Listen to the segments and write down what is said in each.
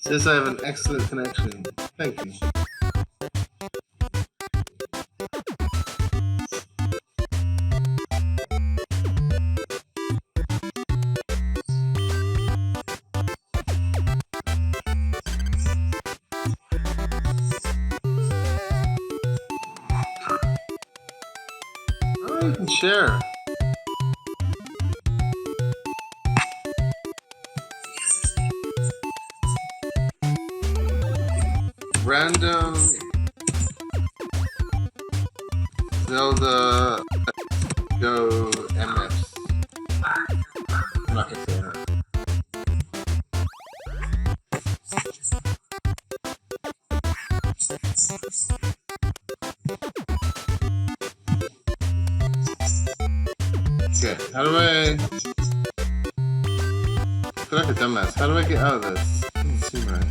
Says I have an excellent connection. Thank you. Oh, you can share. Random Zelda Go MFs. I'm not gonna say that. Okay, how do I feel like a dumbass? How do I get out of this? I don't see right.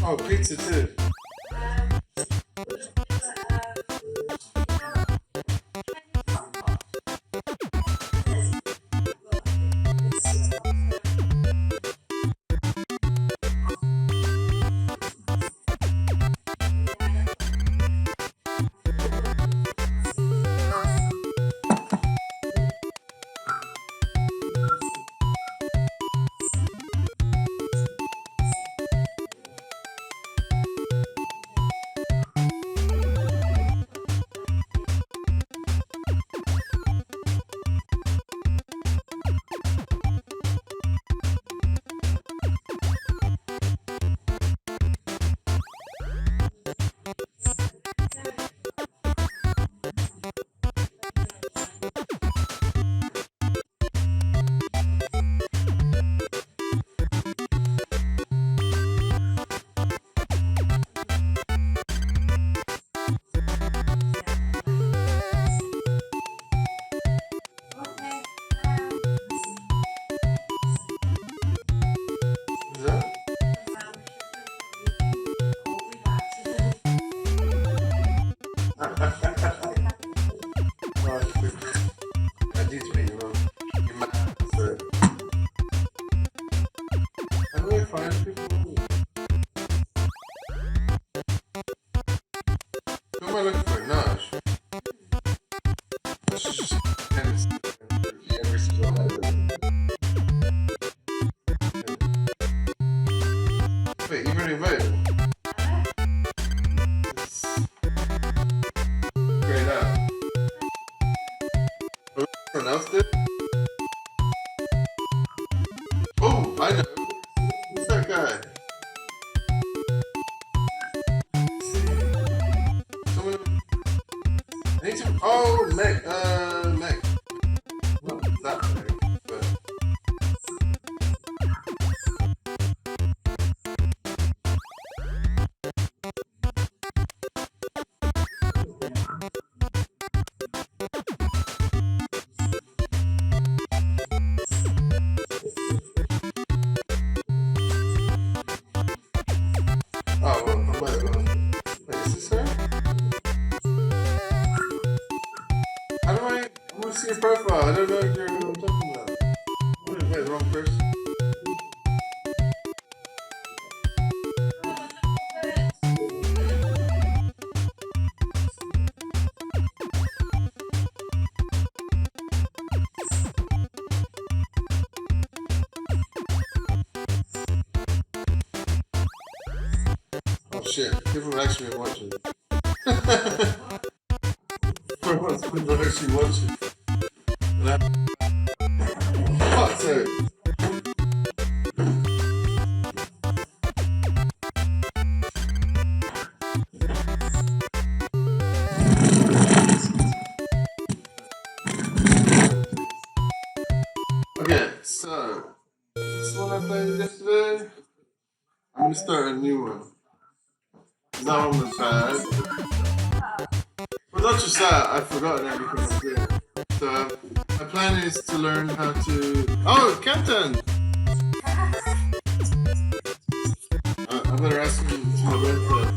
Oh, pizza too. Wait, you already voted? Great out. Someone else did? Oh, I know. Who's that guy? Someone. I need to. Oh, Meg. Meg. Not that Meg, but. Oh, well, I might as well. Wait, is this her? How do I want to see your profile? I don't know if you're who I'm talking about. I'm gonna invite the wrong person. shit. People actually been watching. For once, people actually watching. Fuck's sake. Okay, so this one I played yesterday. I'm gonna start a new one. That one was bad. Well, not just that, I've forgotten everything I'm doing. So my plan is to learn how to. Oh, Captain! I better ask him to my birthday.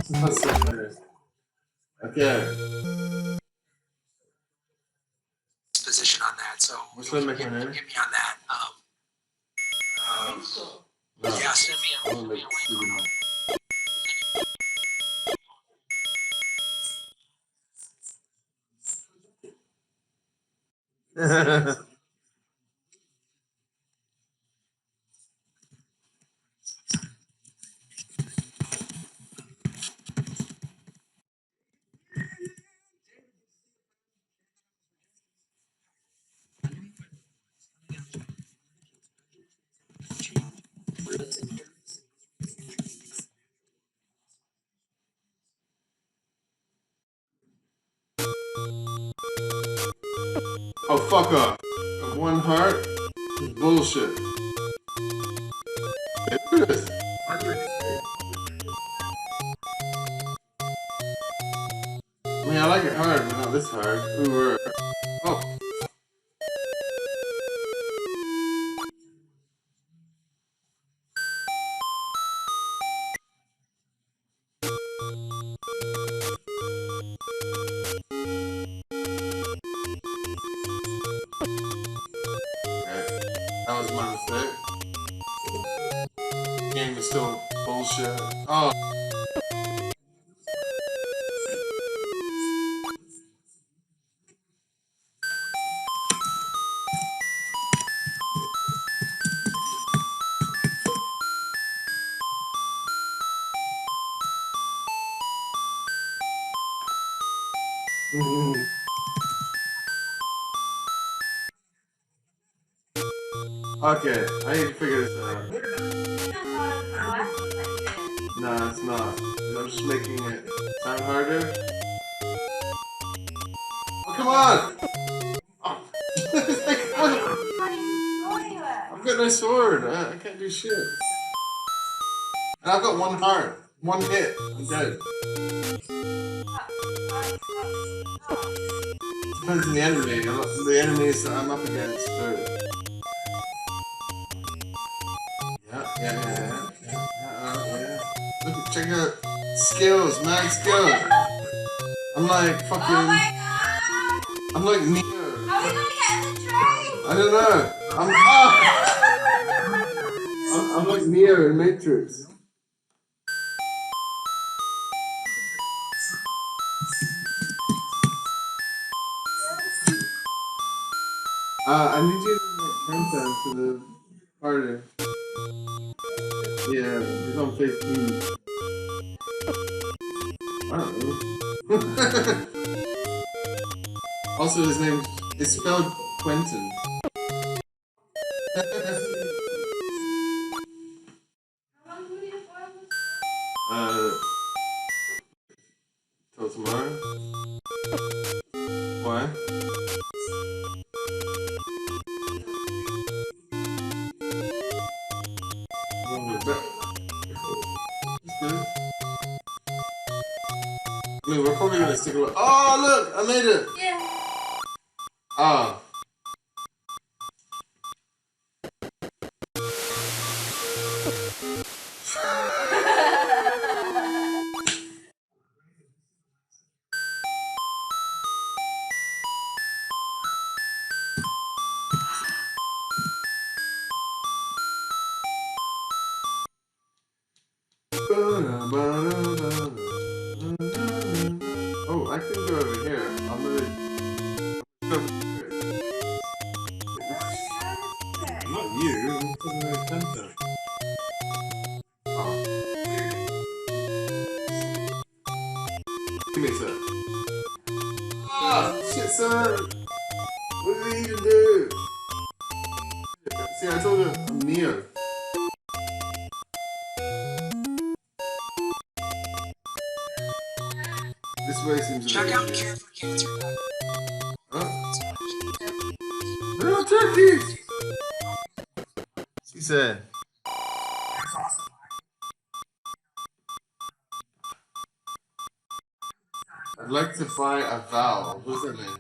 That's so funny. Okay. Position on that, so What's that making get there? me on that. No. Yeah, send me I wanna make stupid money. Oh, fuck off. Got one heart? Bullshit. Hey, look at this. I mean, I like it hard, but not this hard. Ooh, oh. Okay. That was my mistake. Game is still bullshit. Oh. Okay, I need to figure this out. No, it's not. I'm just making it sound harder. Oh, come on! Oh. I've got no sword. I can't do shit. And I've got one heart. One hit. I'm dead. Depends on the enemy. The enemies that I'm up against. So. Yeah. Look, check out skills, mad skills. I'm like fucking. I'm like Neo. How are we gonna get in the train? I don't know. I'm like Neo in Matrix. I need you to make countdown to the party. Yeah, he's on Facebook. I don't know. Also, his name is spelled Quentin. Till tomorrow. Why? I mean, we're probably gonna stick around. Oh, look! I made it! Yeah. Ah. I can go over here. I'm gonna go over here. Not you. I'm putting the center. Oh. Give me a sec. Ah, shit, sir. What did he even do? See, I told you I'm Neo. This way seems a Check bit out easier. Cure for Cancer. Huh? They're not turkeys! She said. I'd like to buy a vowel. What's that mean?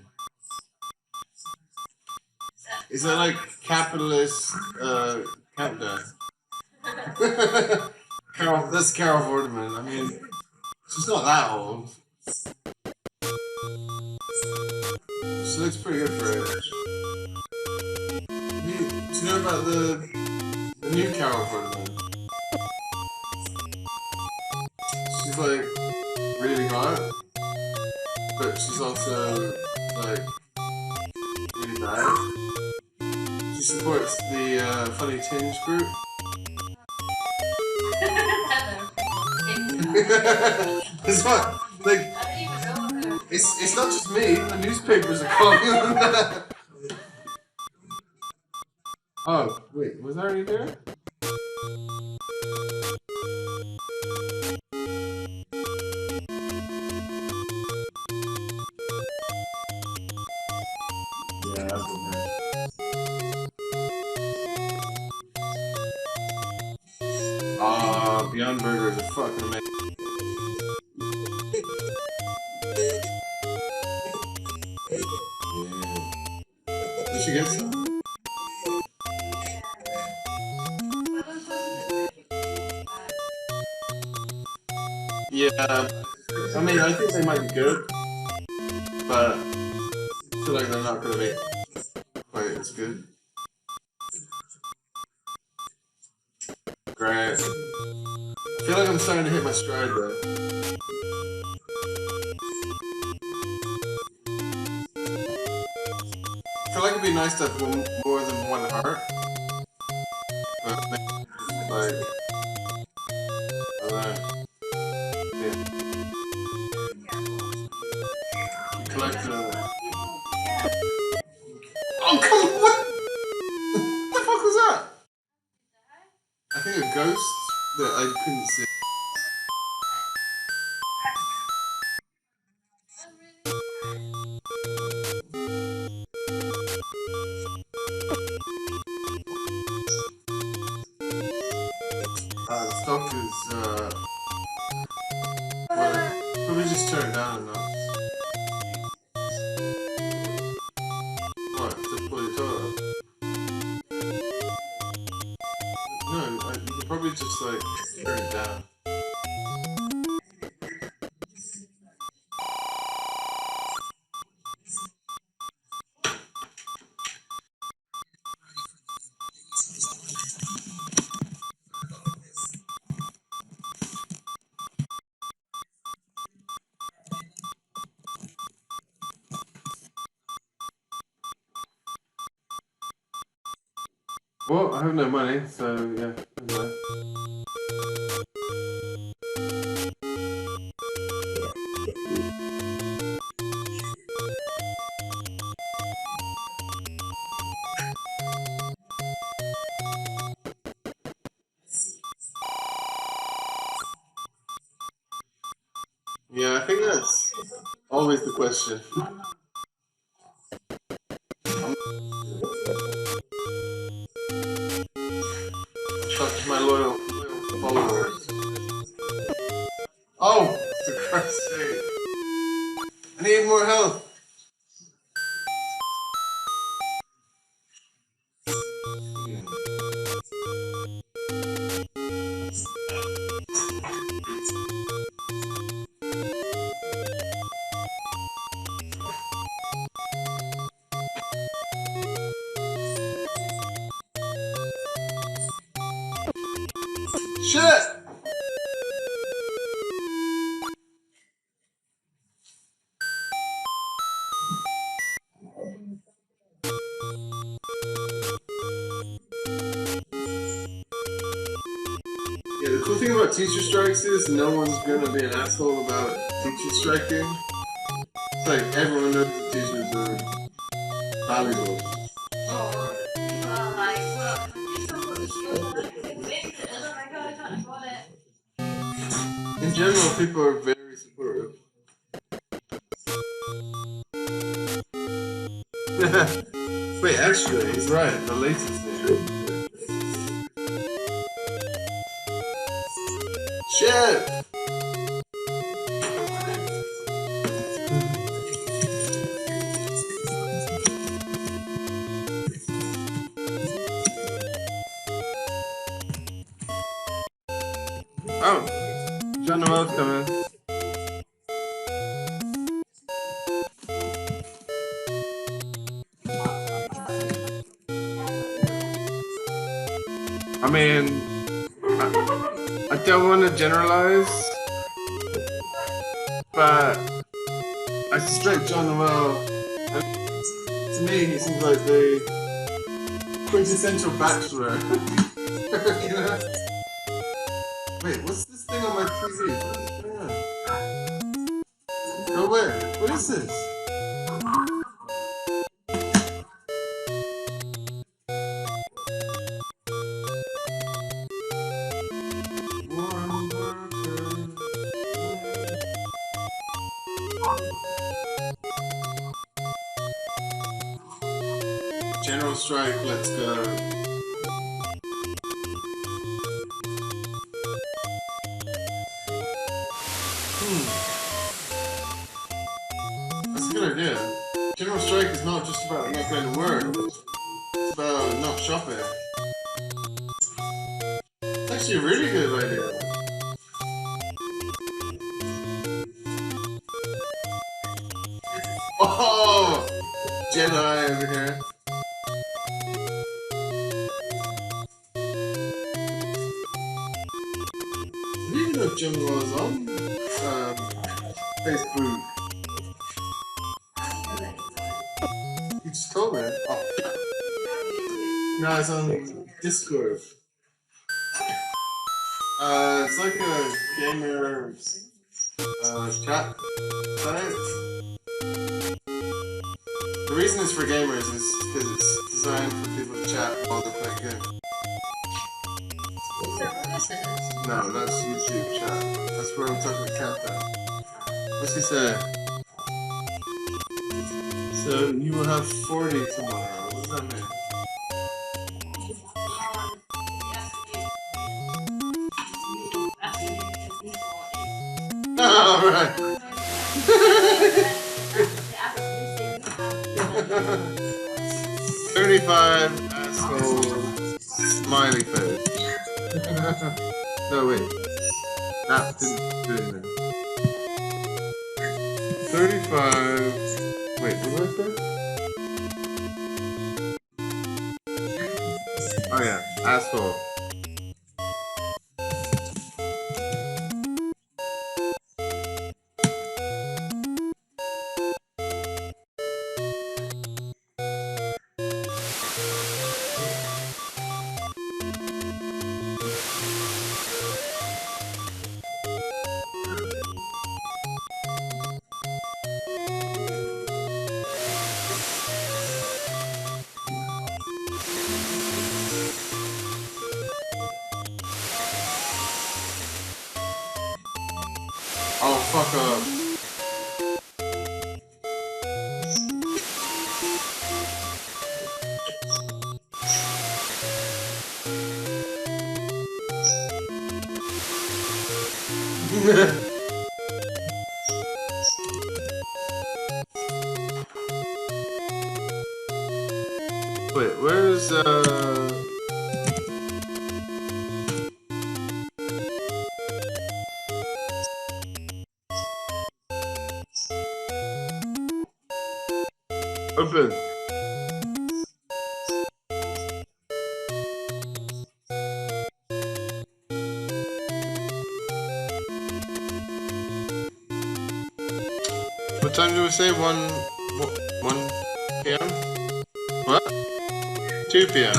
Is that like capitalist countdown? Carol, that's Carol Vorderman. I mean, she's not that old. She looks pretty good for her age. Do you know about the new Carol Vorderman? She's like really hot, but she's also like really bad. She supports the Funny Tinge group. It's what? Like, it's not just me, the newspapers are calling them that. Oh, wait, was I already there? Yeah, I've been there. Beyond Burgers are fucking amazing. Yeah. Did she get some? Yeah. I mean, I think they might be good, but I feel like they're not gonna be quite as good. Great. I feel like I'm starting to hit my stride though. I feel like it'd be nice to have more than one heart. But like, I don't know. Yeah. Collect Oh, come on! What the fuck was that? I think a ghost that I couldn't see. The stock is, well, probably just turn it down a notch. What, to pull your toe up? No, you could probably just, like, turn it down. Well, I have no money, so yeah. Anyway. Yeah, I think that's always the question. Talk to my loyal followers. Oh, for Christ's sake. I need more help. Cool thing about teacher strikes is no one's gonna be an asshole about teachers striking. It's like everyone knows the teachers are valuable. In general, people are very supportive. Wait, actually, he's right. The latest thing. Shit! Oh, John Noel's coming. I mean, I don't want to generalize, but I suspect John Noel, to me, he seems like the quintessential bachelor. You know? Wait, what's this thing on my TV? What is going on? Go away. What is this? General strike, let's go. That's a good idea. General strike is not just about not going to work. It's about not shopping. It's actually a really good idea. Oh! Jedi over here. I didn't even know if Jim was on Facebook. You just told me. Oh. No, it's on Discord. It's like a gamer chat site. The reason it's for gamers is because it's designed for people to chat while they're playing games. No, that's YouTube chat. That's where I'm talking to Cat at. What's he say? So you will have 40 tomorrow. What does that mean? Alright. 35 asshole smiley face. No, wait. That didn't do anything. 35. Wait, what did I say? Oh, yeah. Asshole. Oh, fuck up. Wait, where's open? What time do we say? 1 p.m.? What? 2 p.m.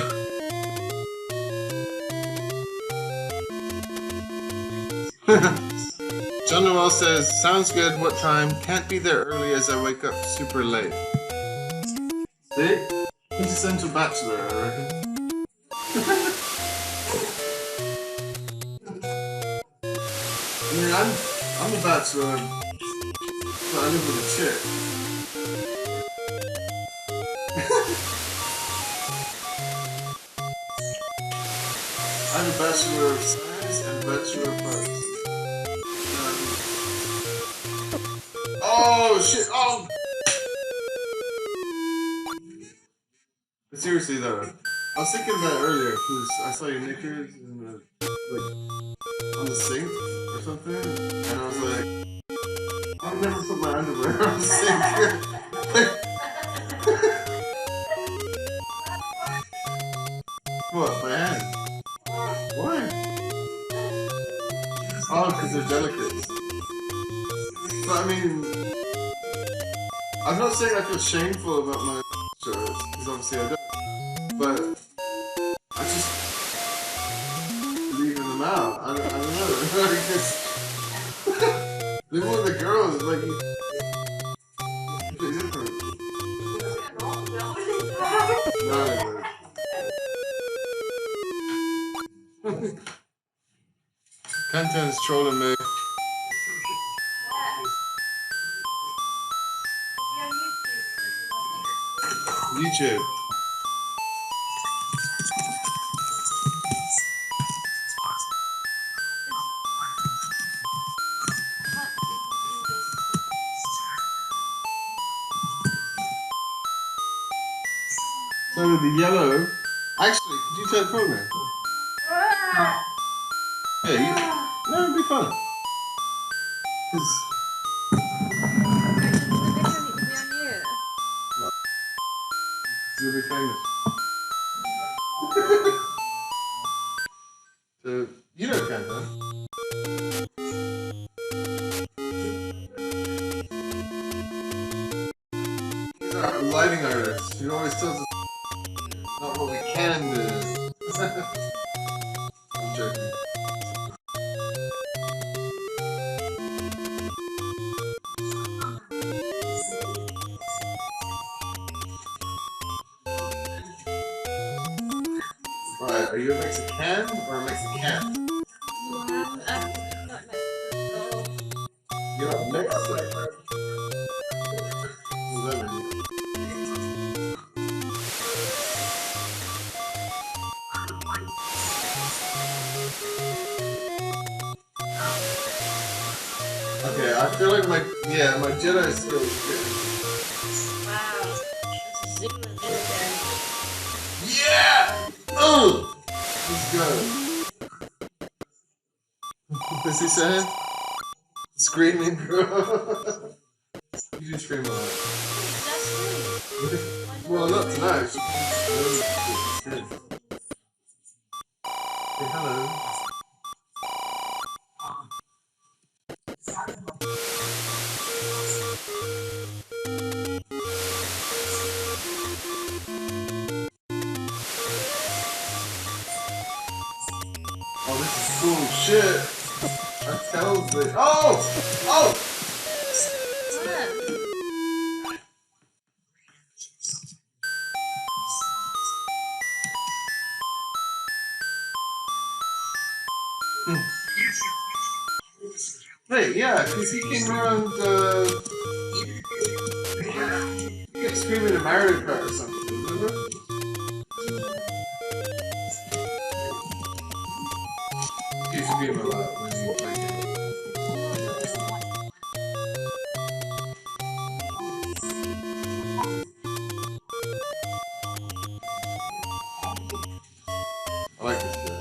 John Noel says, sounds good, what time? Can't be there early as I wake up super late. See? Quintessential bachelor, I reckon. I mean, I'm a bachelor, but I live with a chick. I'm a bachelor of science and bachelor of arts. Oh shit! Oh! But seriously though, I was thinking about it earlier because I saw your knickers in the, like, on the sink or something, and I was like, I've never put my underwear on the sink. What? My hand? Why? Oh, because they're delicate. But I mean, I'm not saying I feel shameful about my shirts, because obviously I don't. But I just leaving them out. I don't know. I guess living with the girls is like it's different. No, Canton's trolling me. YouTube. So the yellow. Actually, could you take a phone there? Yeah, you, no, it'd be fun. Cause you'll be famous. So you know Canton. He's our lighting artist. He always tells us not what we can do. I'm joking. Right, are you a Mexican or a Mexican? You're not Mexican. What does that mean? Okay, I feel like my Jedi skills is good. Wow. That's a zoom in there. Yeah! Oh! Let's go. What's he saying? Screaming, bro. You do scream a lot. Well, not tonight. Good. Hey, hello. Oh, this is bullshit. I tells it. Oh! Oh! Wait, yeah, because he came around, he kept screaming at Mario Kart or something, remember? He screamed a lot when he played it. I like this guy.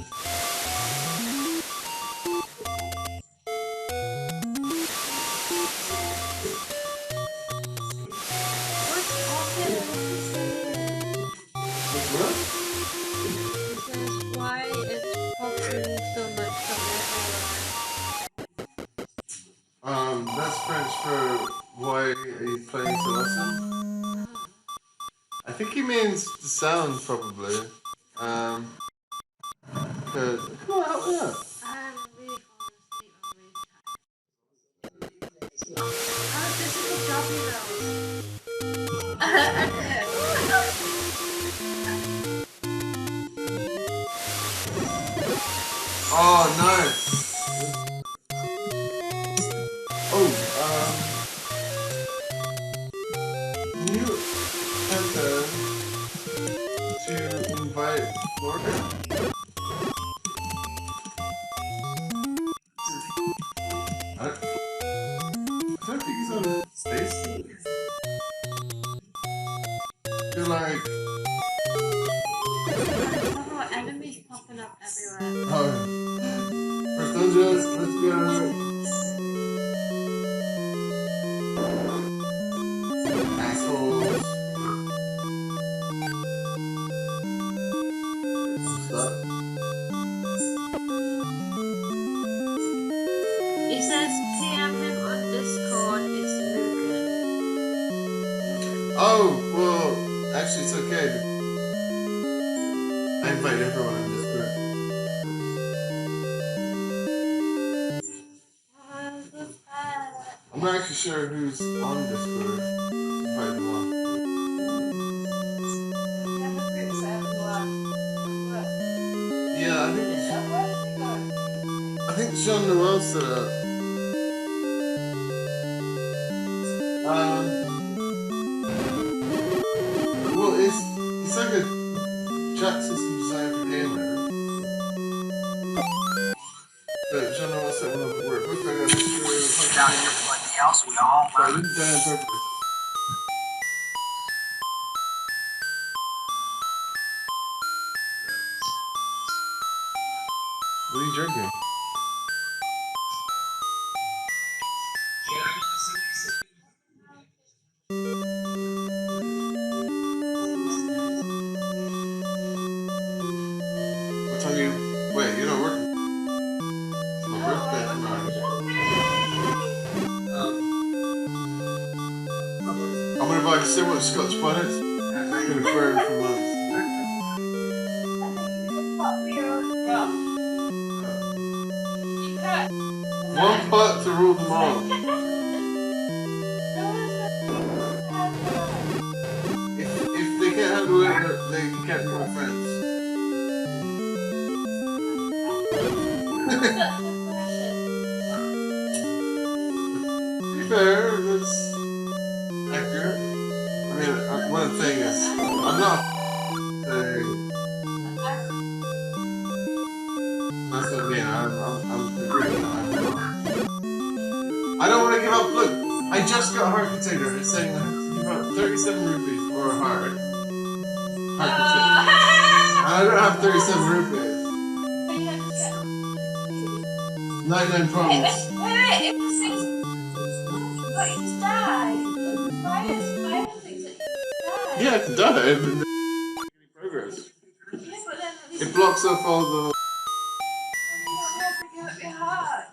Why it's popping so much from That's French for why are you playing so awesome? I think he means the sound probably. Cause come on, help me out. I'm really falling asleep. How difficult job you know? Oh, nice. Oh, you enter to invite Morgan? I don't think he's on space. You're like, Oh, enemies popping up everywhere. oh, first dungeon, let's go. Assholes. Stop. He says PM him on Discord, it's Mugen. Oh, well, actually, it's okay. I invite everyone in this group. I'm not actually sure who's on Discord. Invite them all. Yeah, I think Jean Noel set up. Well, it's like a chat system designed for gamers. But Jean Noel set one up at work. Look, I got a picture Down of here for everybody else, we all I didn't die on purpose. What are you drinking? What time you... Wait, you're not working? It's my birthday tomorrow. I'm gonna buy so much Scotch bonnets. I'm gonna burn for months. One pot to rule them all. If they can't handle it, they can't be my friends. To be fair, that's accurate. I mean, one thing is, I'm not saying. That's what I mean. I'm agreeing that I'm not. I don't want to give up. Look, I just got a heart container. It's saying I have to give up 37 rupees for a heart. Heart container. I don't have 37 rupees. 99 problems. Wait, it was 6. But you just died. Why is things that you died? Yeah, I can die, but then any progress. Yeah, but then at least It blocks off all the. you don't have to give up your heart.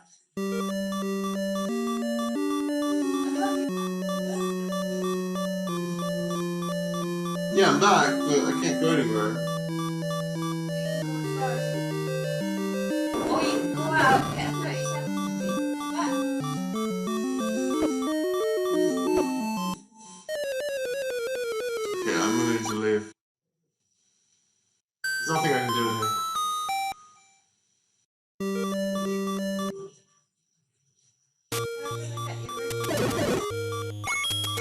Yeah, I'm back, but I can't go anywhere. Or you can go out, get 37 back. Okay, I'm gonna need to leave. There's nothing I can do in here.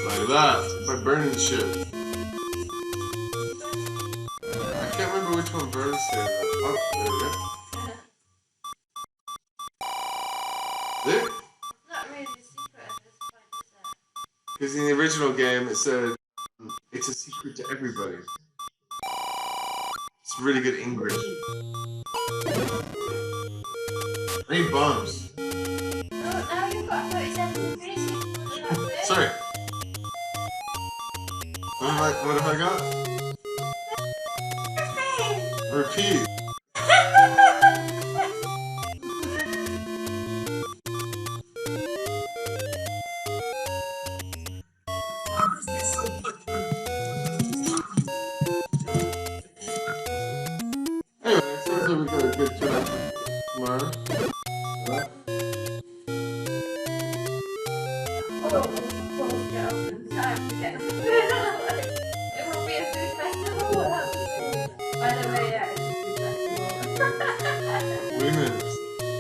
Like that, by burning shit. I can't remember which one burns here. Oh, there we go. There? Not really a secret at this point, is it? Because in the original game it said it's a secret to everybody. It's really good English. I need bombs. Oh, now you've got 37 rupees. Sorry. What have I got? Repeat. Anyway, it seems like we got a good turnout tomorrow. time to get food. It will be a food festival. By the way, yeah, it's a food festival. Women's.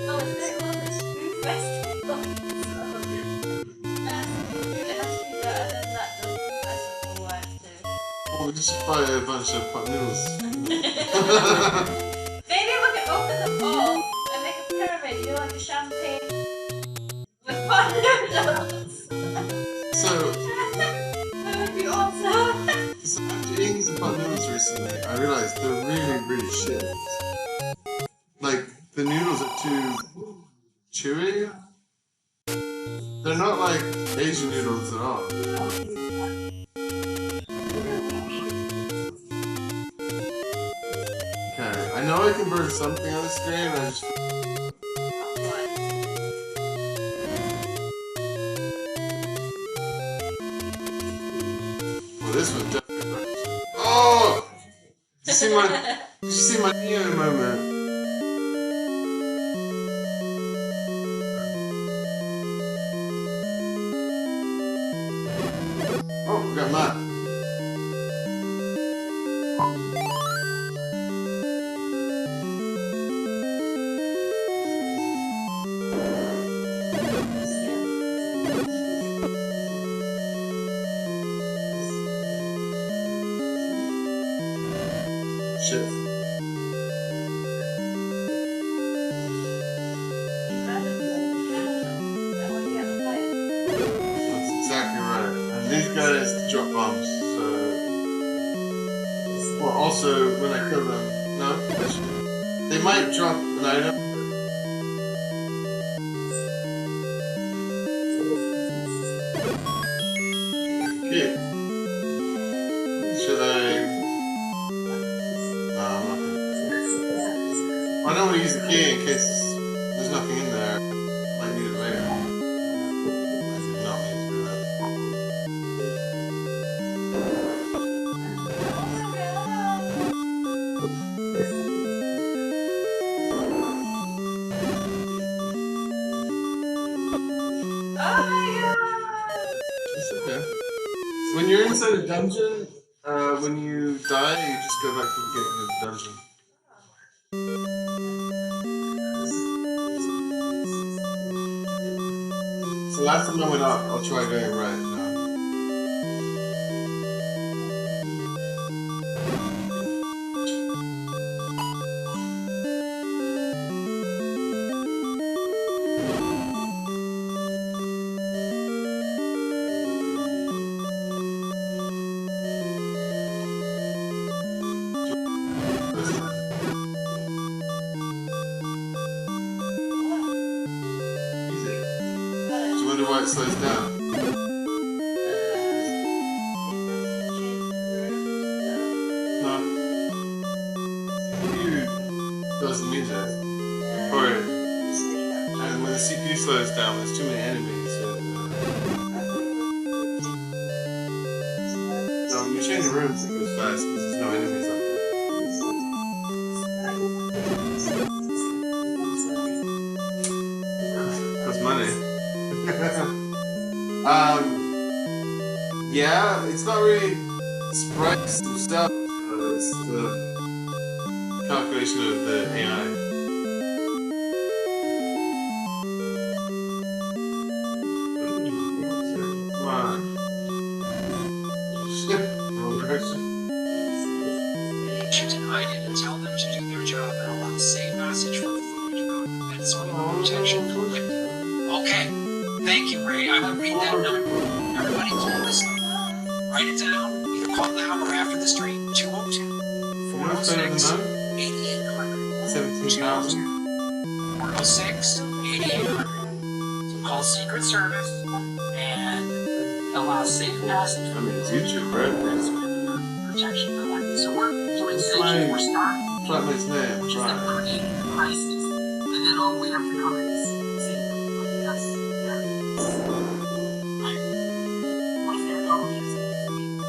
No, it's not. It's food festival. It has to be better than that. The food festival word too. Oh, we just buy a bunch of pot noodles. Maybe we could open the bowl and make a pyramid, you know, like a champagne with pot noodles. So, That would be awesome. after eating some pot noodles recently, I realized they're really, really shit. Like, the noodles are too chewy. They're not like Asian noodles at all. Okay, I know I can burn something on the screen, I just... Well, this one definitely burns. Oh! Did you see my Neo moment? Oh, we got Matt. Shit. That's exactly right. And these guys drop bombs, so... Well, also, when I kill them... No, actually. They might drop an item. Key. Should I... No, I'm not gonna... I don't want to use the key in case there's nothing in there. I might need it later. I did not mean to do that. It's okay. When you're inside a dungeon, when you die, you just go back to the beginning of the dungeon. So last time I went up, I'll try going right now. I wonder why it slows down. No. CPU does the music. Or, and when the CPU slows down, there's too many enemies. So when you change rooms, it goes fast because there's no enemies up there. That's money. Yeah, it's not really sprites themselves, it's the calculation of the AI. Come on. Shit, wrong direction. You deny it and tell them to do their job and allow safe passage for food. That's sort of protection from victim. Okay. Thank you, Ray. I will read that number. Everybody call this number. Write it down. Either call now or after the stream. 202 406 8800. 17,000. 406 8800. So call Secret Service and allow safe passage. I mean, it's YouTube, right? Protection collected. So we're doing safe. We're starting. Flatmate's name, That right. we're in a crisis. And then all we have to come in is safe. That's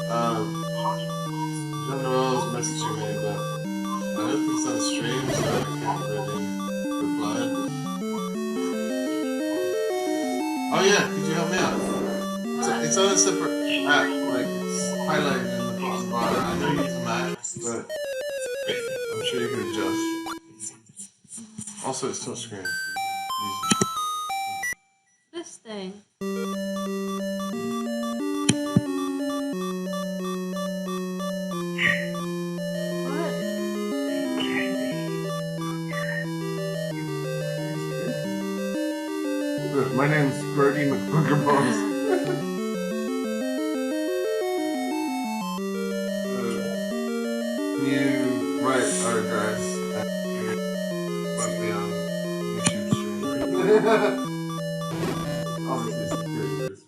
I don't know who else messaging me, but I don't think it's on stream, so I can't really reply. Oh yeah, could you help me out? It's on a separate app, like it's highlighted in the bottom bar. I know you use a Mac, but I'm sure you can adjust. Also, it's touchscreen. This thing. What? Look, my name's Brody McBoogerballs. Can you write our address and put me on YouTube stream? Obviously, security is.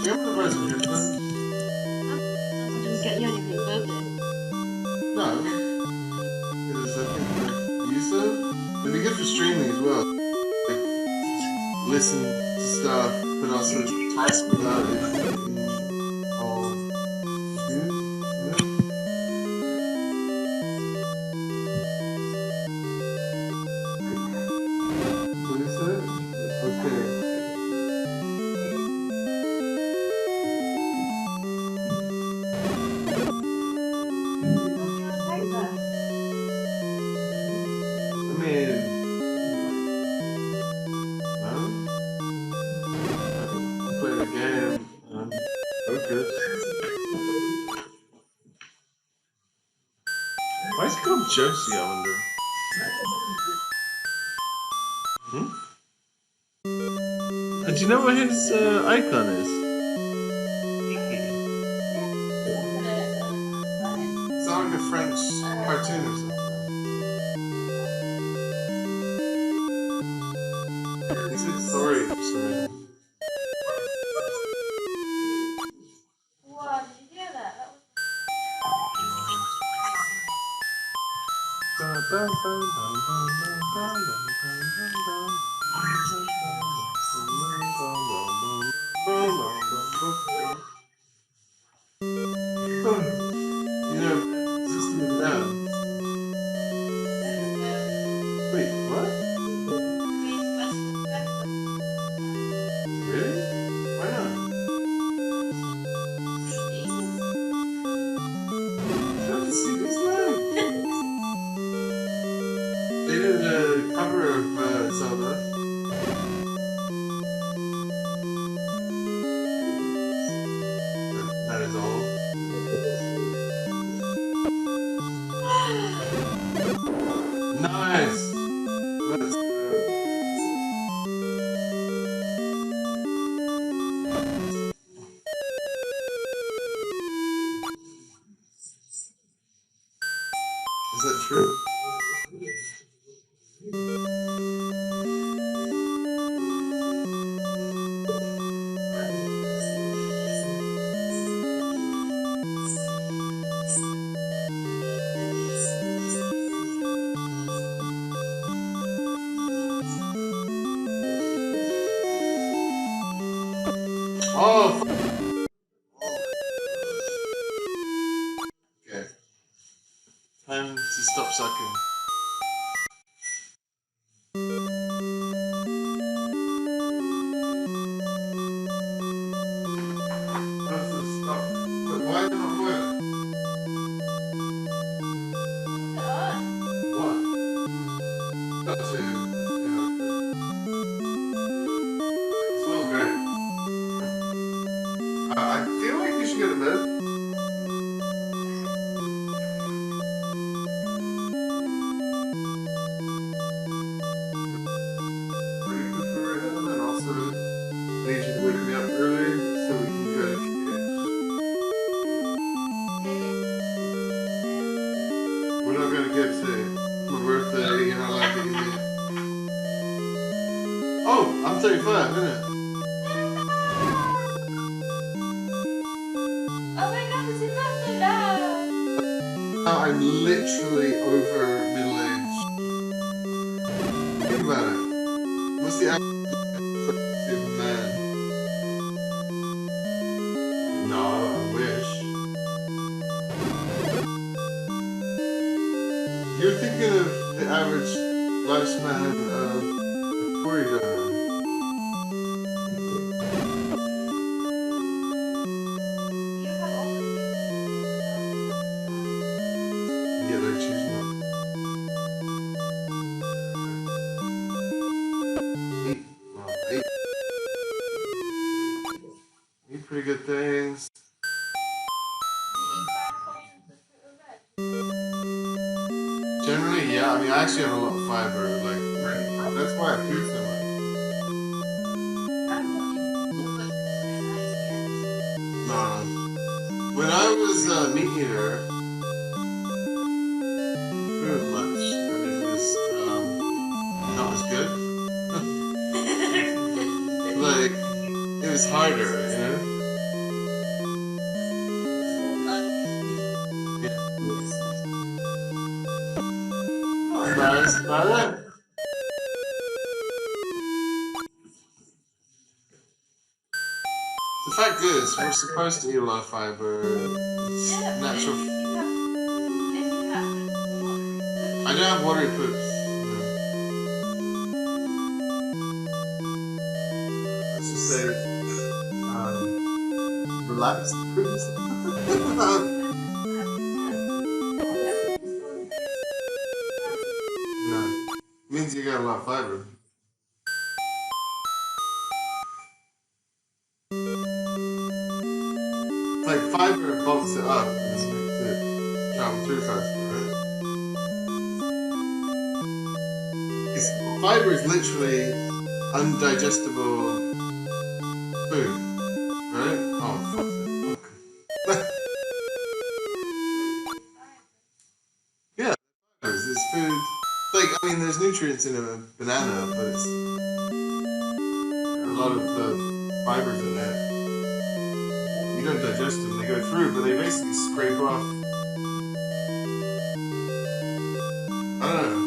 You have the resolution? I didn't get you anything, did you? No. Because I think like YouTube, it'd be good for streaming as well. Like, listen to stuff, but also talk about it in all views. Yeah. What is it? Okay. I mean, no? I play the game. Focus. Why is it called Josie, I wonder? Do you know what his icon is? It's like a French cartoon or something. Is it? Sorry, sorry. What? Did you hear that? That was... You know, System of a Down. Wait, what? Really? Why not? I don't see this man. They did a cover of Zelda. That is all. Nice. Let's go. Is that true? Oh, okay. Time to stop sucking. That's the stop. But why is it not work? What? That's it. Yeah. It smells great. I feel like you should go to bed. Pretty good for right now, and also I need you to wake me up early so we can go to KFC. We're not going to KFC. My birthday, you know, like it. Oh, I'm 35, isn't it? Oh my god, it's your birthday now! Now I'm literally over middle age. Think about it. Superman. No, I wish. You're thinking of the average lifespan of a furry donor. Yeah, they're choosing them. 8. Well, 8. 8 pretty good things. Generally, yeah. I mean, I actually have a lot of fiber. Like, that's why I feed so much. No. When I was a meat eater, food was much, and it was not as good. Like, it was harder, you know? Embarrassed about it? The fact is, we're supposed to eat a lot of fiber. It's natural. I don't have watery poops. No. Let's just say, relaxed poops. No. Means you got a lot of fiber. Like fiber bulks it up and makes it travel through faster, right? Fiber is literally undigestible food, right? Oh, fuck it. Yeah, it's food. Like, I mean, there's nutrients in a banana, but it's a lot of the fibers in it. You don't digest them, they go through, but they basically scrape off. I don't know.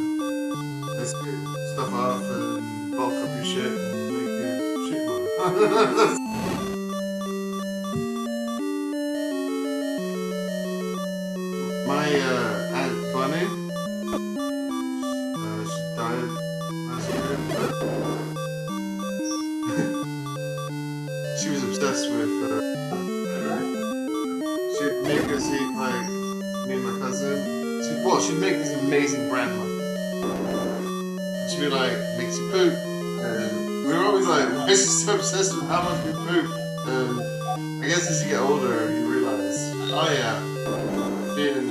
They scrape stuff off and bulk up your shit and make your shit more. My Aunt Bunny, she died last year, but she was obsessed with she'd make us eat, like, me and my cousin. She'd make these amazing bran muffins. She'd be like, makes you poop. And we were always like, why is she so obsessed with how much we poop? And I guess as you get older, you realize, oh yeah, being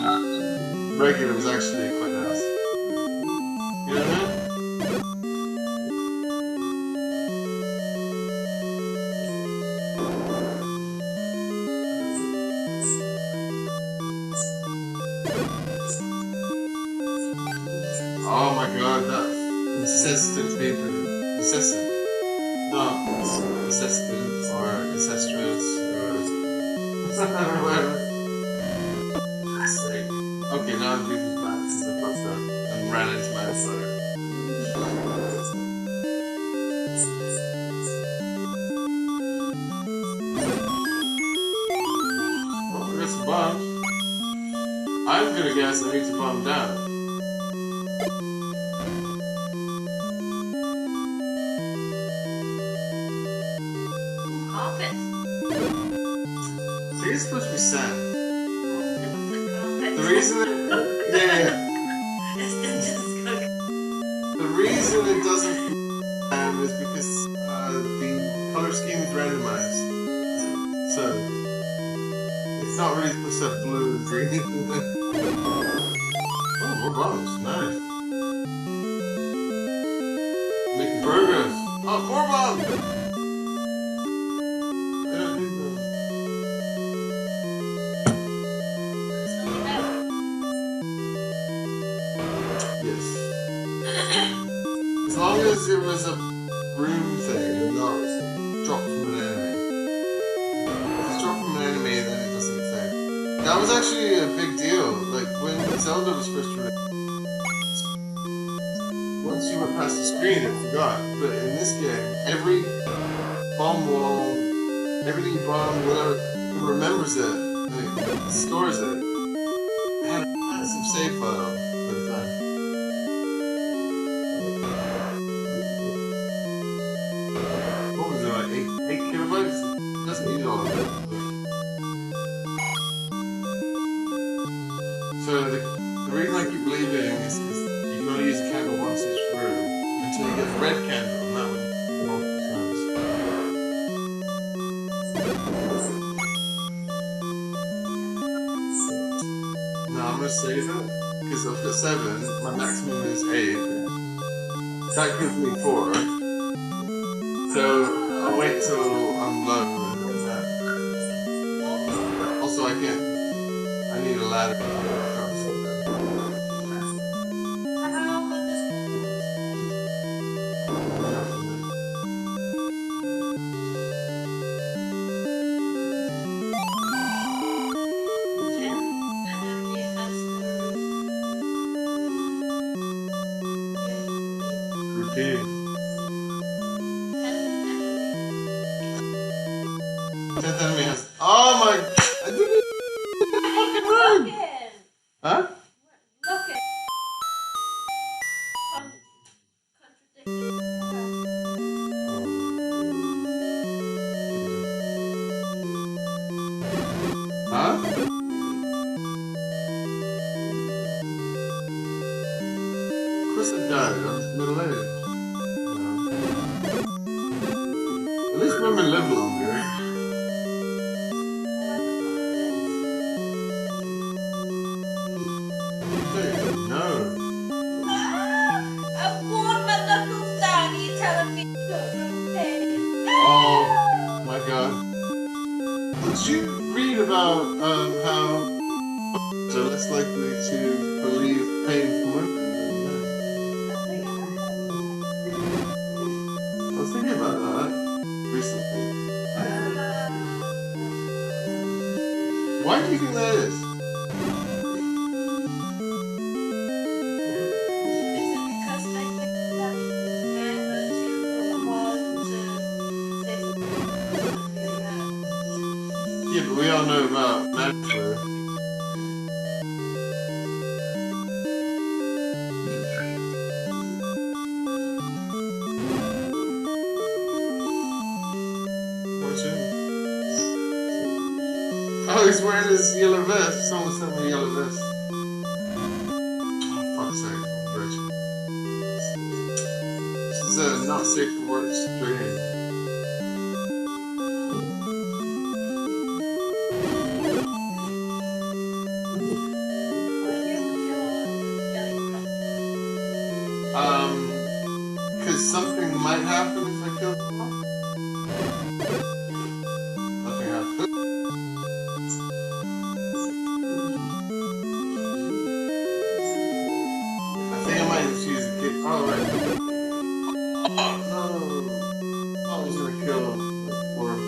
regular was actually quite nice. You know what I mean? Oh my god, that incessant paper. Incessant. Not incessant or incestuous or whatever. Okay, now I'm being bad because I fucked up and ran into my butter. Well, I got some bombs. I'm gonna guess I need to bomb down. It's supposed to be sand. The reason the reason it doesn't is because the color scheme is randomized. So it's not really supposed to have blue and green. Oh, more bombs. Nice. Making progress. Oh, more bombs! I don't need them. Yes. As long as it was a room thing and not dropped from an enemy. If it's dropped from an enemy, then it doesn't affect. That was actually a big deal. Like when Zelda was first released, once you went past the screen, it forgot. But in this game, every bomb wall, everything you bomb, whatever, it remembers it and it stores it. It had a massive save file at the time. What was it, like 8 kilobytes? It doesn't need all of it. So the reason I keep leaving is because you can only use a candle once each through until you get the red candle, and that one multiple times. Now I'm gonna save it because I've got 7. My maximum is 8. That gives me 4. So I'll wait till I'm low and do that. Also, I need a ladder. Routine. 10th enemy has. Oh my! I didn't fucking run! Huh? Look it. Huh? Of course I died. I was middle-aged. At least women live longer. No. I want my knuckles down. You telling me to go from Oh my god. Did you read about how they're less likely to believe pain from women than men? I was thinking about that recently. Why do you think that is? Yeah, but we all know about Bachelor. What's it? Oh, he's wearing his yellow vest. Someone sent me a yellow vest. Oh, fuck's sake. Rich. This is a not safe for work stream. Because something might happen if I kill them. Nothing happened. I think I might have to use a kid. Oh, right. Oh, no. I was gonna kill like 4 of them.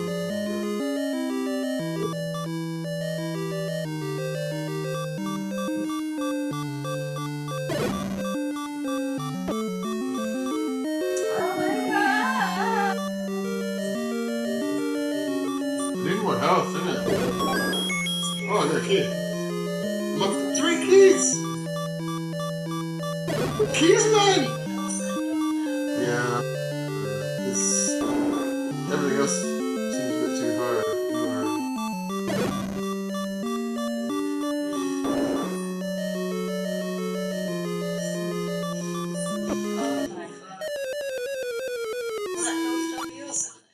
Need more health, isn't it? Oh, they're a key. Look, 3 keys! Keys, man! Yeah. Everything else seems a bit too hard.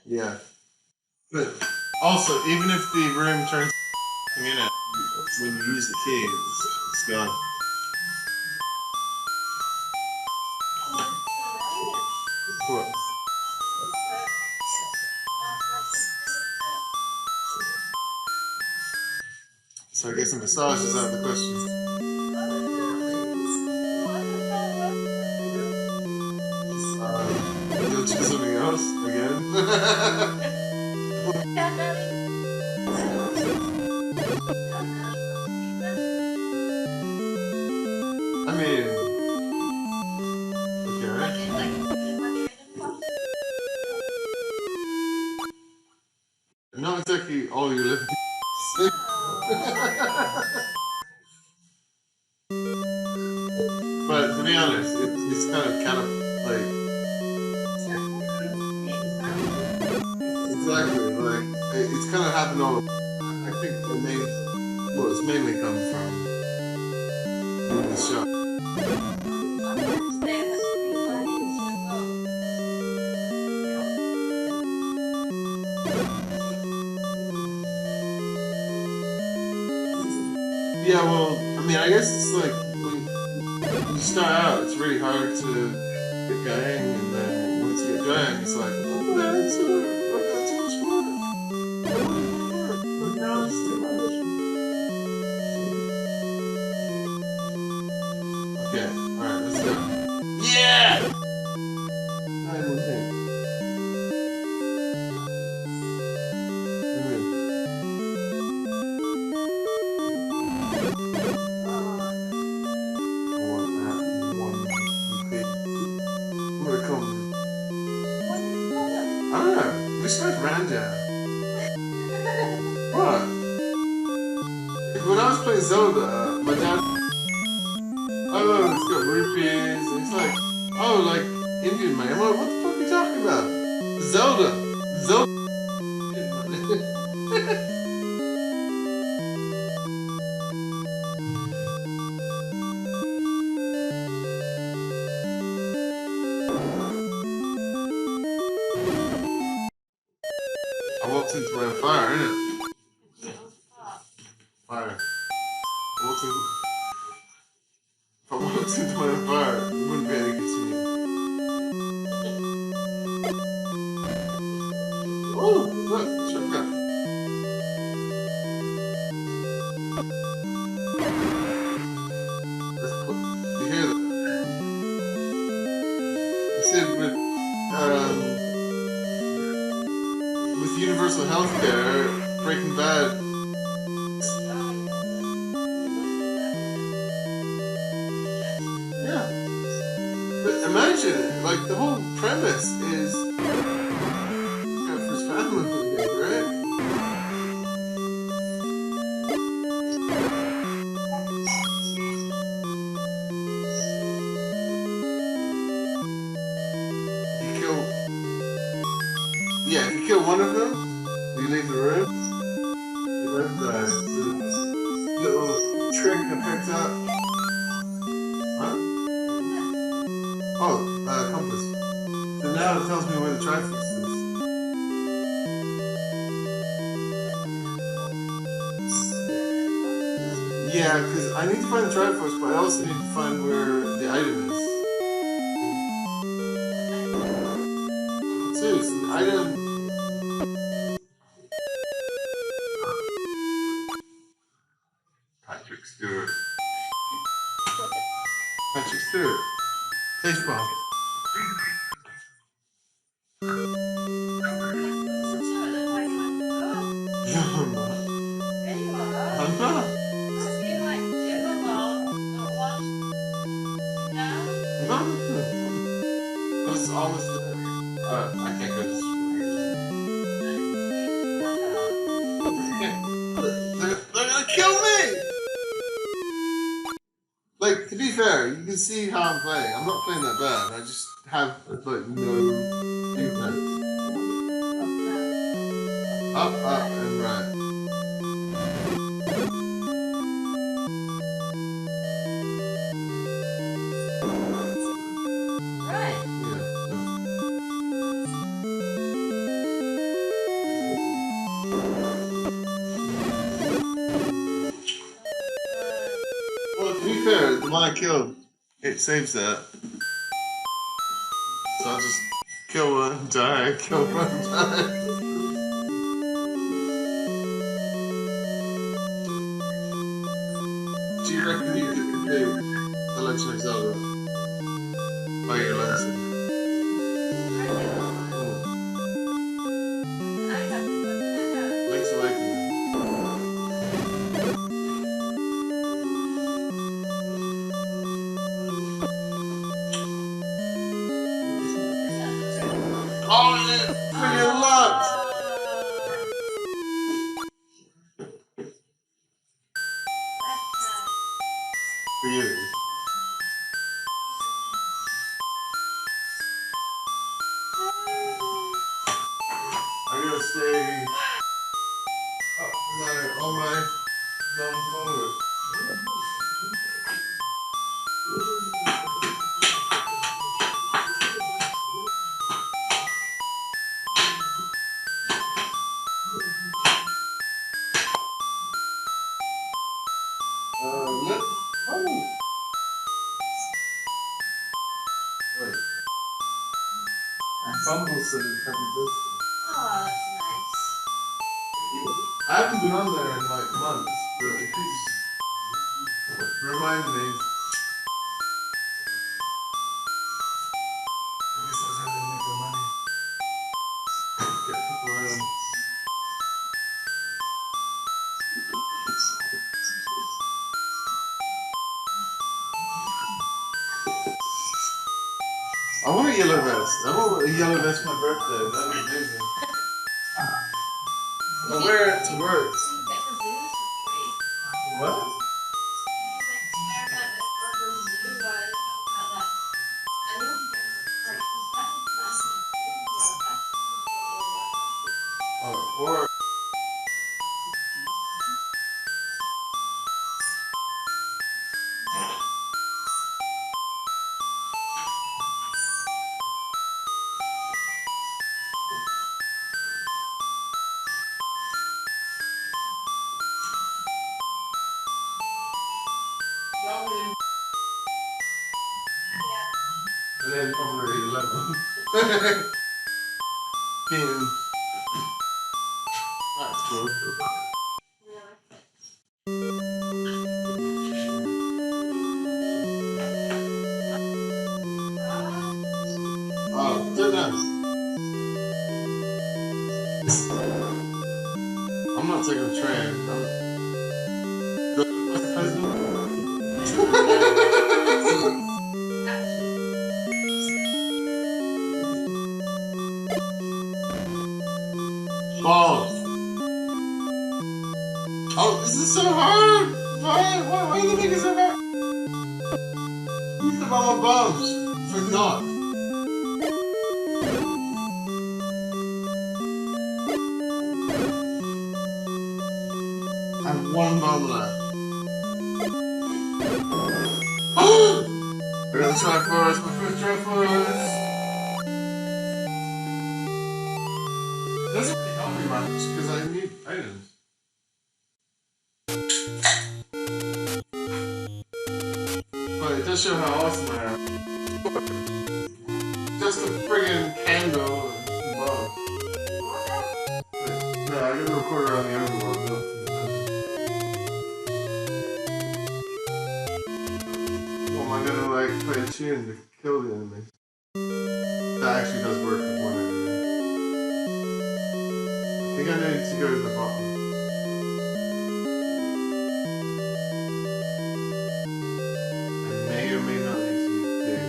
Yeah. But also, even if the room turns in it, when you use the key, it's gone. What? So I guess a massage is out of the question. You'll choose something else again? I mean, okay. all your living. But to be honest, it's kind of like exactly like it's kind of happened all. I think it's mainly come from the show. Yeah, well, I mean, I guess it's like when you start out, it's really hard to get going, and then once you get going, it's like, oh man, it's I got too much work. But now it's too much. Okay, alright, let's go. Yeah! Alright, one thing. I don't know. We started random. What? When I was playing Zelda, my dad. Oh, it's got rupees. And it's like, oh, like Indian money. I'm like, what the fuck are you talking about? Zelda. Zelda. I walked into my own fire, innit? Fire. I walked into. If I walked into my own fire, it wouldn't be any good to me. Oh, look, check that. You hear that? You said with universal healthcare, Breaking Bad. Yeah. But imagine, like, the whole premise is for his family, right? You kill. Yeah, if you kill one of them, you leave the room. You both die. The little trick I picked up. Huh? Oh, compass. So now it tells me where the Triforce is. Yeah, because I need to find the Triforce, but I also need to find where the item is. Seriously, the item. Patrick Stewart. Patrick Stewart. Baseball. I'm not. It's almost I can't go this They're gonna kill me! Like, to be fair, you can see how I'm playing. I'm not playing that bad. I just have, like, no defense. Up, and right. Well, to be fair, the one I killed, it saves that. So I'll just kill one, die, kill one, die. Do you reckon you could do The Legend of Zelda by your lonesome? Link's Awakening. Oh, for your luck! stay on my non-followers. Let's. Oh. Wait. Bumble said it's happy birthday. Oh, that's nice. I haven't been on there in like months, but it keeps reminding me. I guess that's how they make their money. Get people in. I want a yellow vest. I want a yellow vest for my birthday. That'd be amazing. I'll wear it to work. You can get the zoos for free. What? You can experiment at Burger Zoo while I talk about that. And you'll get it for free. Because that is massive. Or and then probably 11. Being that's cool. Oh, goodness. I'm not taking a train. Do I look like a president? Balls. Oh, this is so hard. Why do you think it's so hard? Use the ball of bombs for not. I have one bomb left. We're gonna try first. My first try first. Doesn't really help me much because I need items. But it does show how awesome I am. Just a friggin' candle and some bombs. No, I got a recorder on the other one. Well, am I gonna like play a tune to kill the enemy? That actually does work with one enemy. I think I need to go to the bottom. I may or may not need to dig.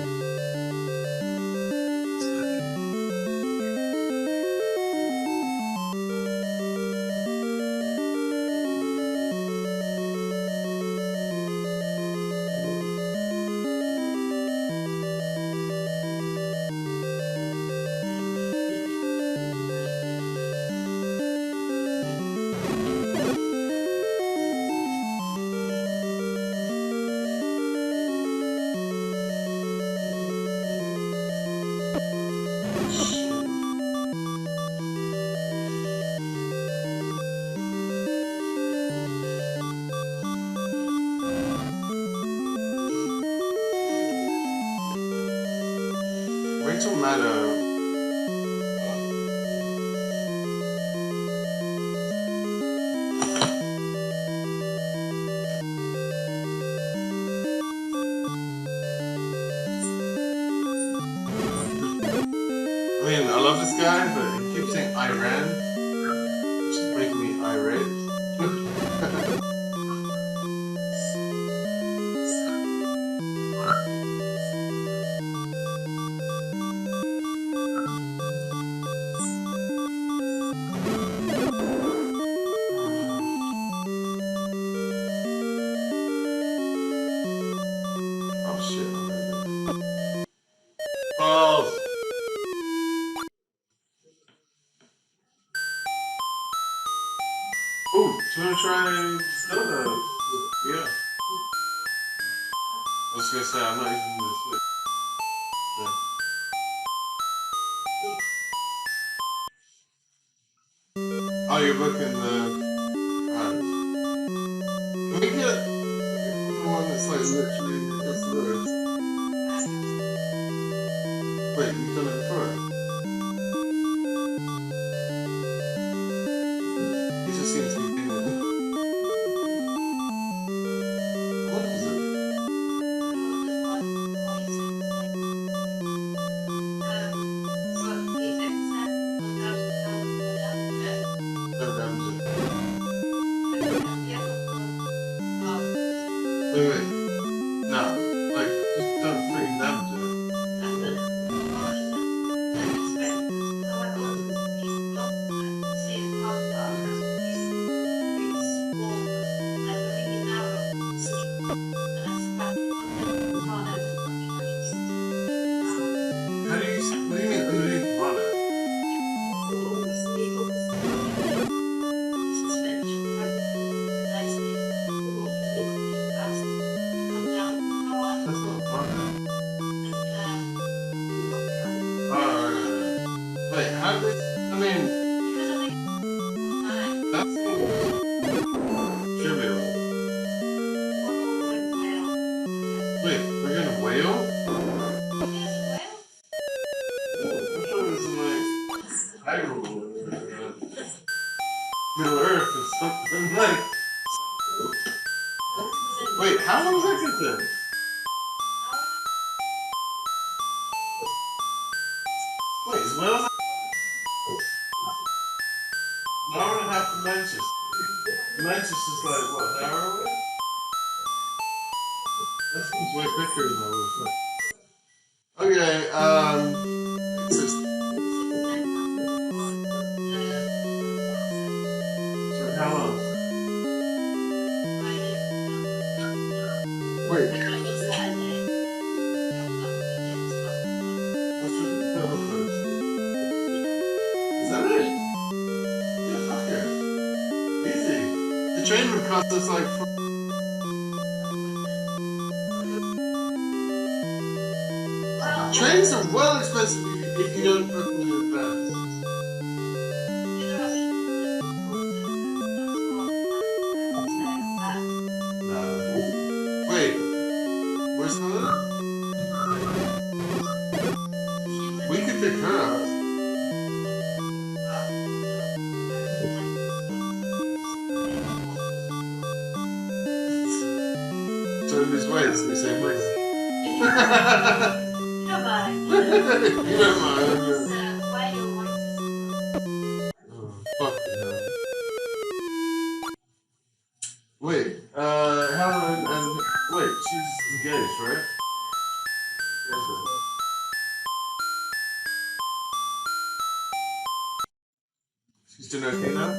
Rachel Maddow. I mean, I love this guy, but he keeps saying Iran, which is making me irate. Oh shit. Balls. try Zelda. Yeah. I was gonna say I'm not using the Switch. Yeah. Oh, you're booking the. Can we get the one that's like literally just lyrics? Wait, you've done it before? He just seems to be doing it. What is it? Wait, wait. No. Like, just don't freaking damage it. How do you, what do you mean underneath run it? That's not run it. Oh, wait, how did I mean, that seems trivial. Wait, we're gonna whale? I thought it was in like Hyrule or Middle Earth or something. Like, wait, how long is that gonna take? Wait, is Wales an hour and a half from Manchester? Manchester's like, what, an hour away? That seems way quicker than I would have thought. Okay, it's just, so how long? Wait, what's the double first? Is that it? Yeah, fuck it. Easy. The train would cost us like trains are well expensive if you don't book them in advance. No. Wait, where's Helen? We could pick her up. Turn these ways to the same place. You don't mind. Oh, fuck no. Wait, Helen and wait, she's engaged, right? She's doing okay now?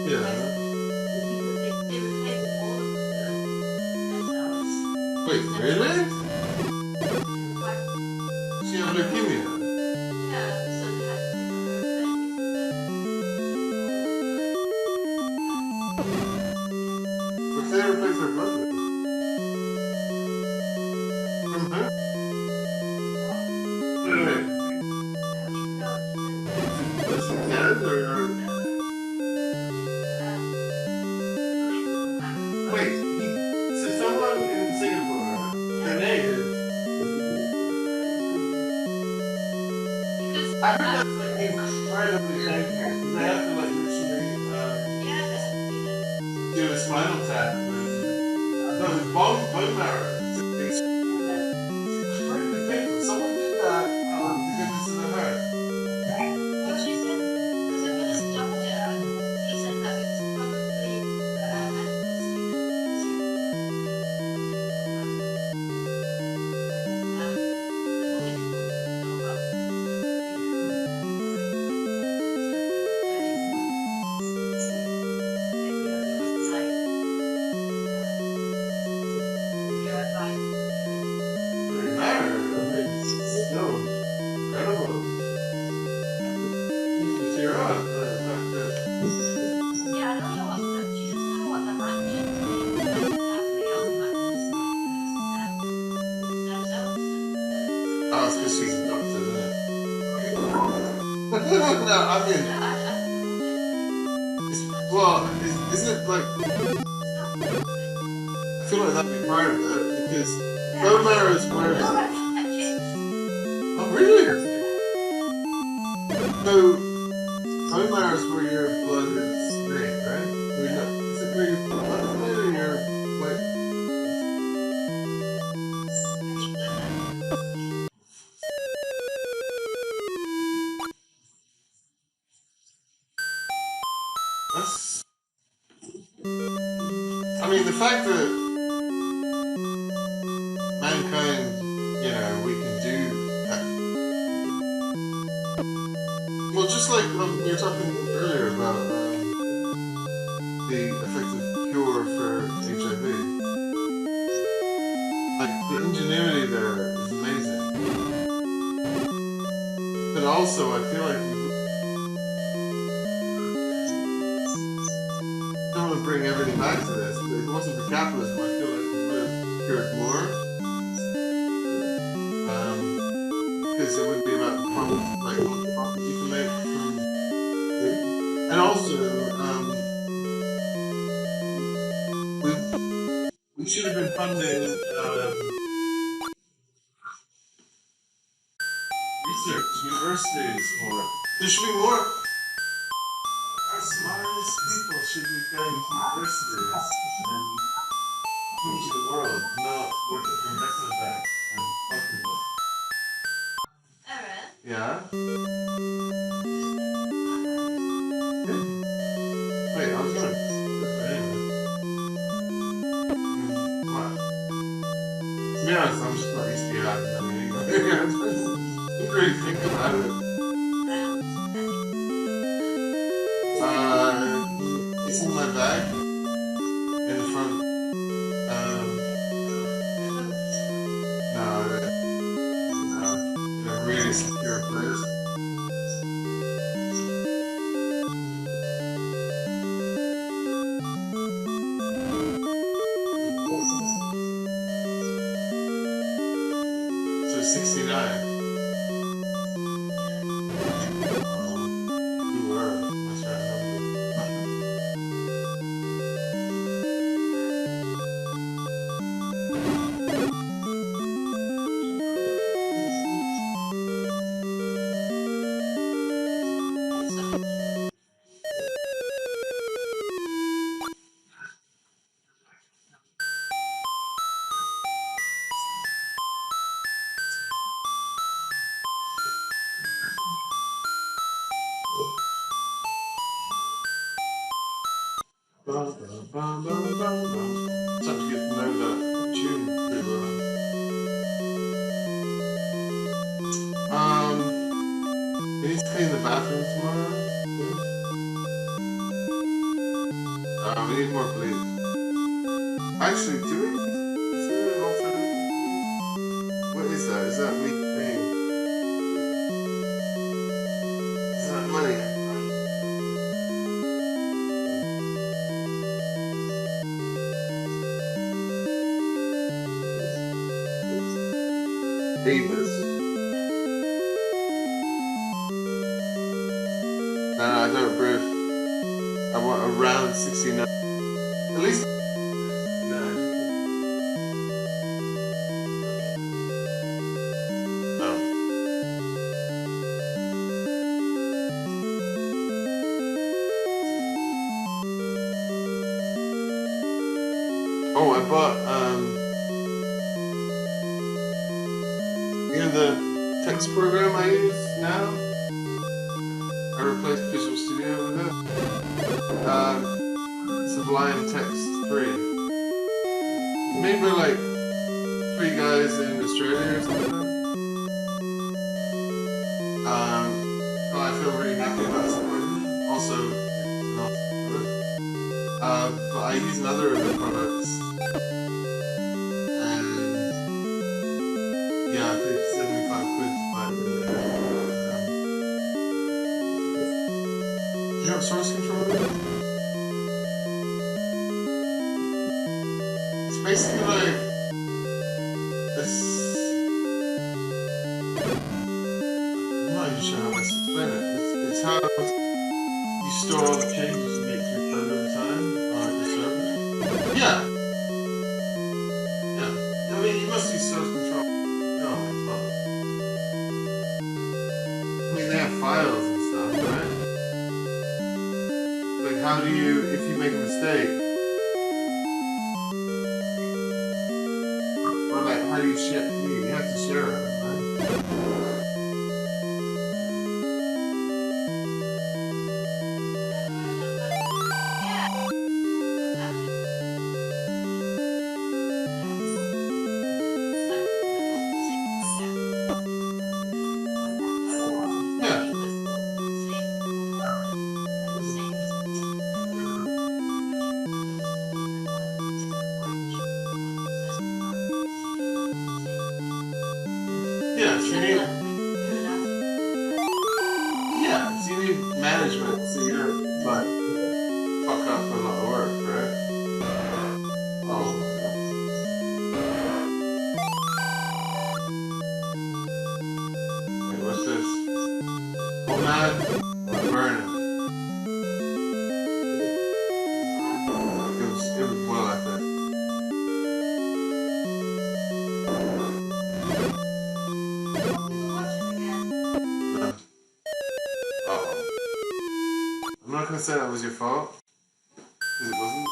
Yeah. Wait, really? She has leukemia? But they replaced her brother. From her? Wait. Was he dead or? Wait, so someone in Singapore, their name I heard that's like incredibly painful. They have to like literally do a spinal tap and no, it's bone marrow. It's incredibly painful. Someone did that because it's in the heart. Oh, it's because she's a doctor, isn't it? No, I mean, isn't it like, I feel like that'd be part of it, because bone marrow is where, oh really? So, bone marrow is where your blood is made, right? I mean, no, is it where your blood is made or your, like, that's, I mean, the fact that mankind, you know, we can do that. Well, just like you were talking earlier about the effective cure for HIV. Like, the ingenuity there is amazing. But also, I feel like we don't want to bring everything back to this, but if it wasn't for capitalism, I feel like we would have cured more. Because it would be about profit, like how much profit you can make from it. And also, we should have been funding research, universities more. There should be more. Our smartest people should be going to universities and teaching the world, not working for Mesobank and fucking it. Yeah? Wait, I was gonna. Anyway. What? To be honest, I'm just not used to you having them anyway. I don't really think about it. It's in my bag. In the front. No. In a really secure place. So 69. You were. That's right. Bum, bum, bum, bum, bum, bum. It's time to get to know that tune pretty well. We need to clean the bathroom tomorrow. We need more bleach. Actually, do we? Is there an alternative? What is that? Is that me paying? Is that money? Davis. No, I don't, Bruce. I want around 69. At least. No. No. Oh, I bought, you know the text program I use now? I replaced Visual Studio with it. Sublime Text 3. It's made by like 3 guys in Australia or something. So I feel really happy about supporting them. Also, it's not good. But I use another of the products. And yeah, I paid 75 quid to buy the. Do you have source control? basically like this. I'm not even sure how best to explain it. It's how you store all the changes you make to your code over time on the server. Yeah. Yeah. I mean, you must use source control. No, it's not. I mean, they have files and stuff, right? Like, how do you, if you make a mistake, or like, how do you share? You have to share it, right? Yeah. Yeah, so you need, yeah, so you need management, so you don't, like, fuck up a lot of work, right? Oh. Wait, what's this? Oh man, I'm burning. It was well, I think. No. Uh-oh. I'm not gonna say that was your fault, because it wasn't.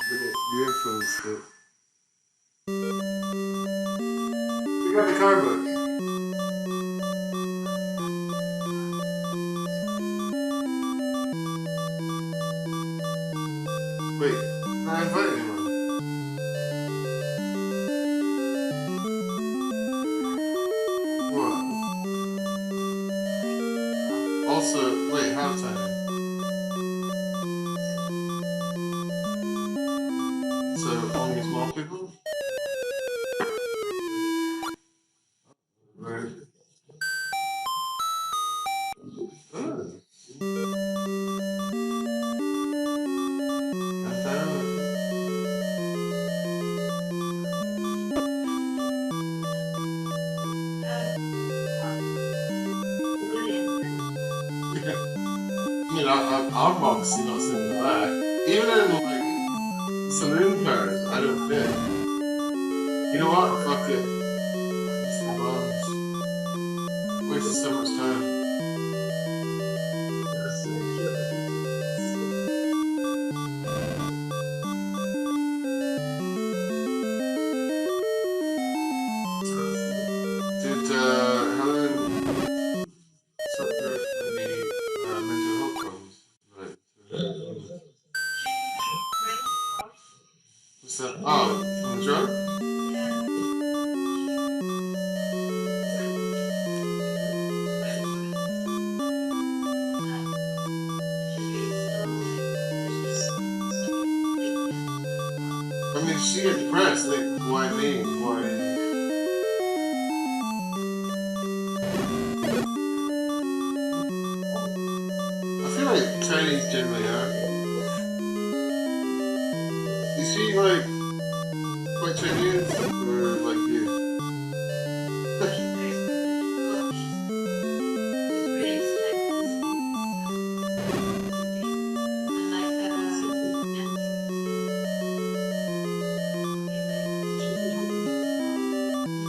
But you influenced it. We got the car book. Wait, no, I invited anyone. What? Also, wait, how tiny? So, only small people? Right. Oh. God damn it. You know, I'm obviously not sitting in the back. Even in like saloon cars, I don't fit. You know what? Fuck it. It's the bombs. Wasted so much time. Did Helen suffer any mental health problems? Right. What's that? Oh, from the drug? I mean, she get depressed. Like, why me? Why? I feel like Chinese generally are. Is she like quite Chinese or like you?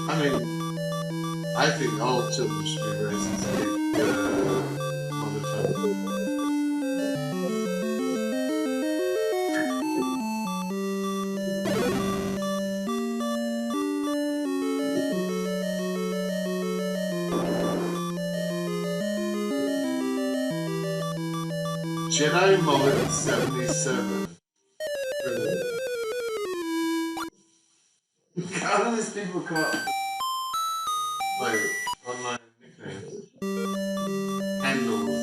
I mean, I think all children should be raised to speak mother tongue. Jedi Mullet 77. How do these people come up like online nicknames? Handles.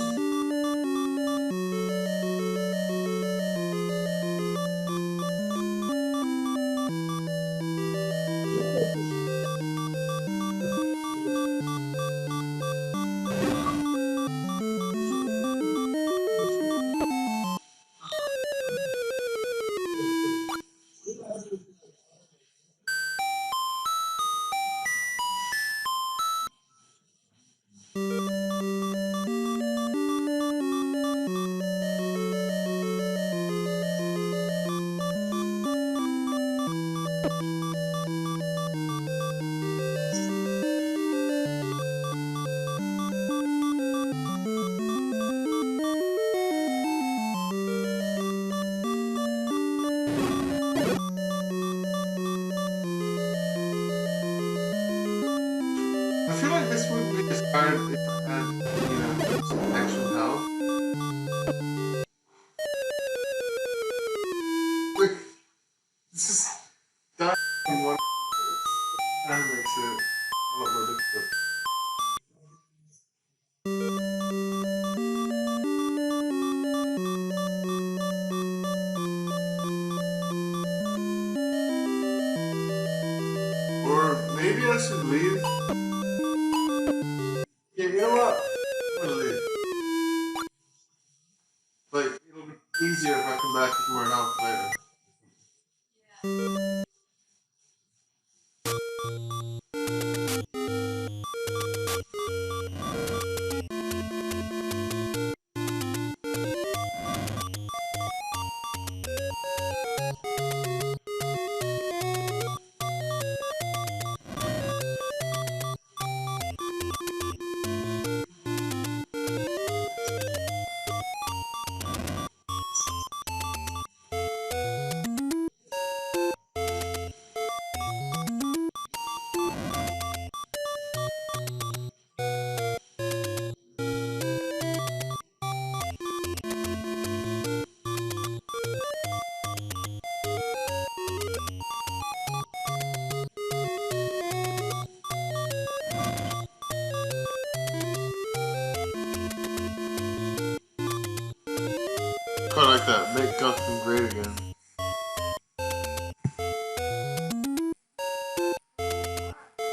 I should leave? Yeah, you know what? I'm gonna leave. Like, it'll be easier if I come back with more help later. Quite like that. Make Gotham great again.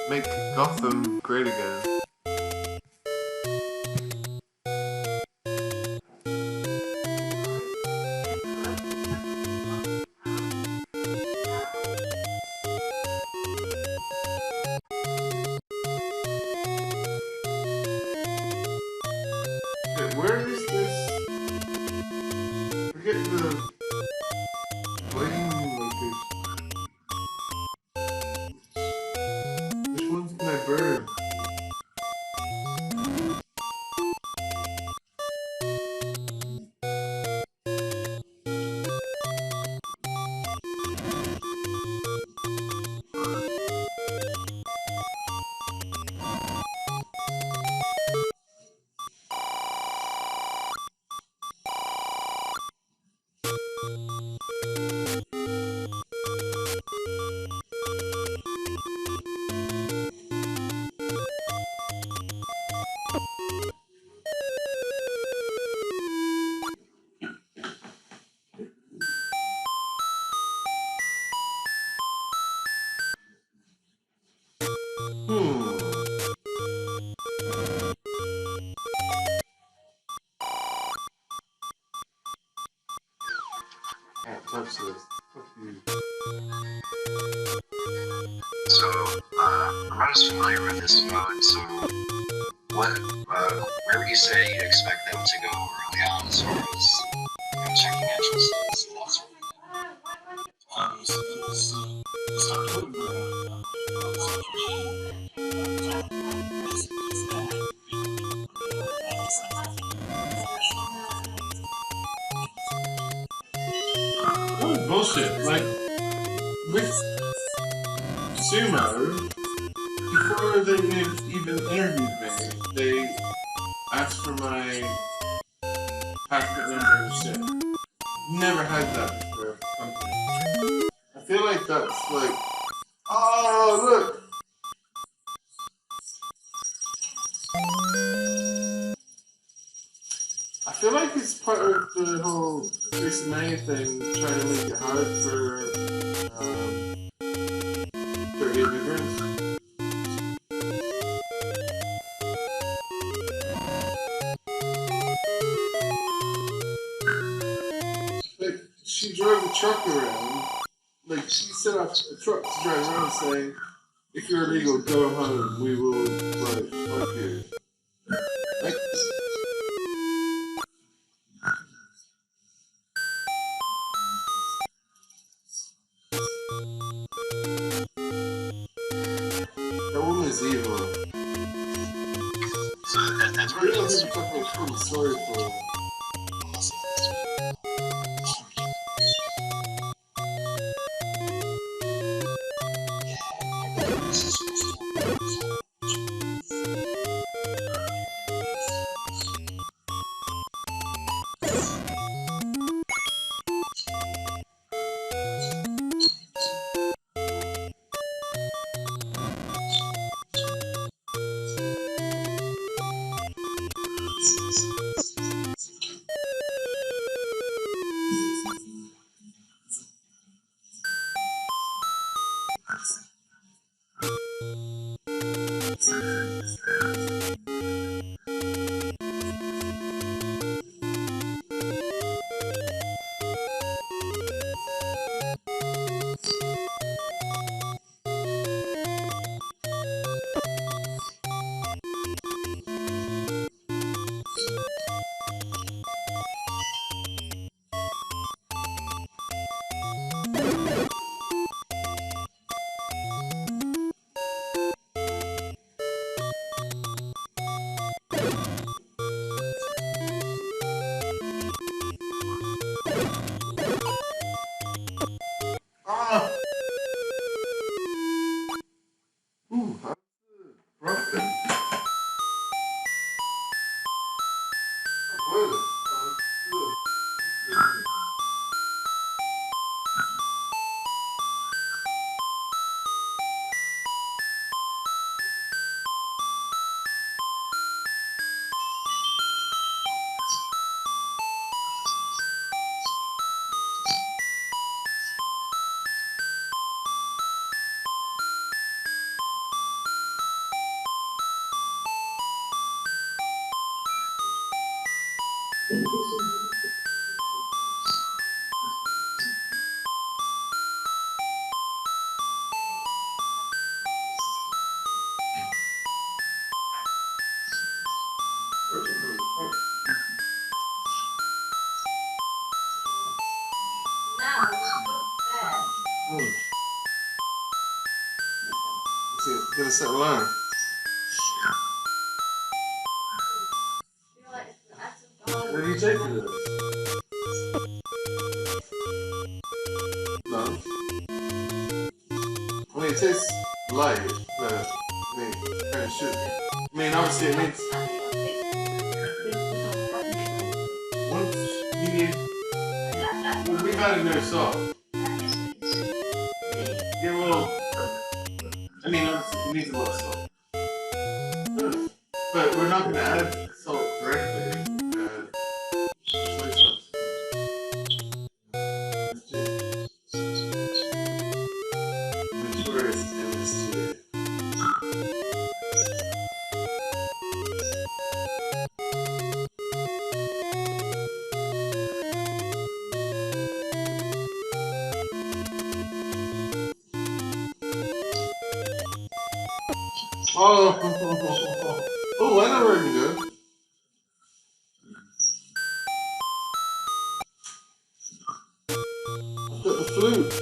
Make Gotham great again. Wait, where is this? Forget the waiting location. Which one's my bird? Can't touch this. Fuck you. So, I'm not as familiar with this mode, so where would you say you'd expect them to go early on as far as checking entrances and that sort of thing? That was bullshit. Like, with Sumo, before they even interviewed me, they asked for my passport number and shit. Never had that before. Company. I feel like that's like, oh look. I feel like it's part of the whole Chris May thing, trying to make it hard for immigrants. Like, she drove a truck around, like, she set up a truck to drive around saying, if you're illegal, go home, we will, like, fuck you. Like, that woman is evil. So that's I what it don't is. think I'm fucking sorry for her. Now, there. Get a set line. I feel like it's an act of God. Where do you take it? No. I mean, it tastes light, but I mean, it kind of should. I mean, obviously, it means once you need. We've had it there soft. Get a little. I mean, obviously, it needs a lot of salt. But we're not going to add salt directly. Soy sauce. Tourist MSG. Oh, I know where to go. I've got the flute.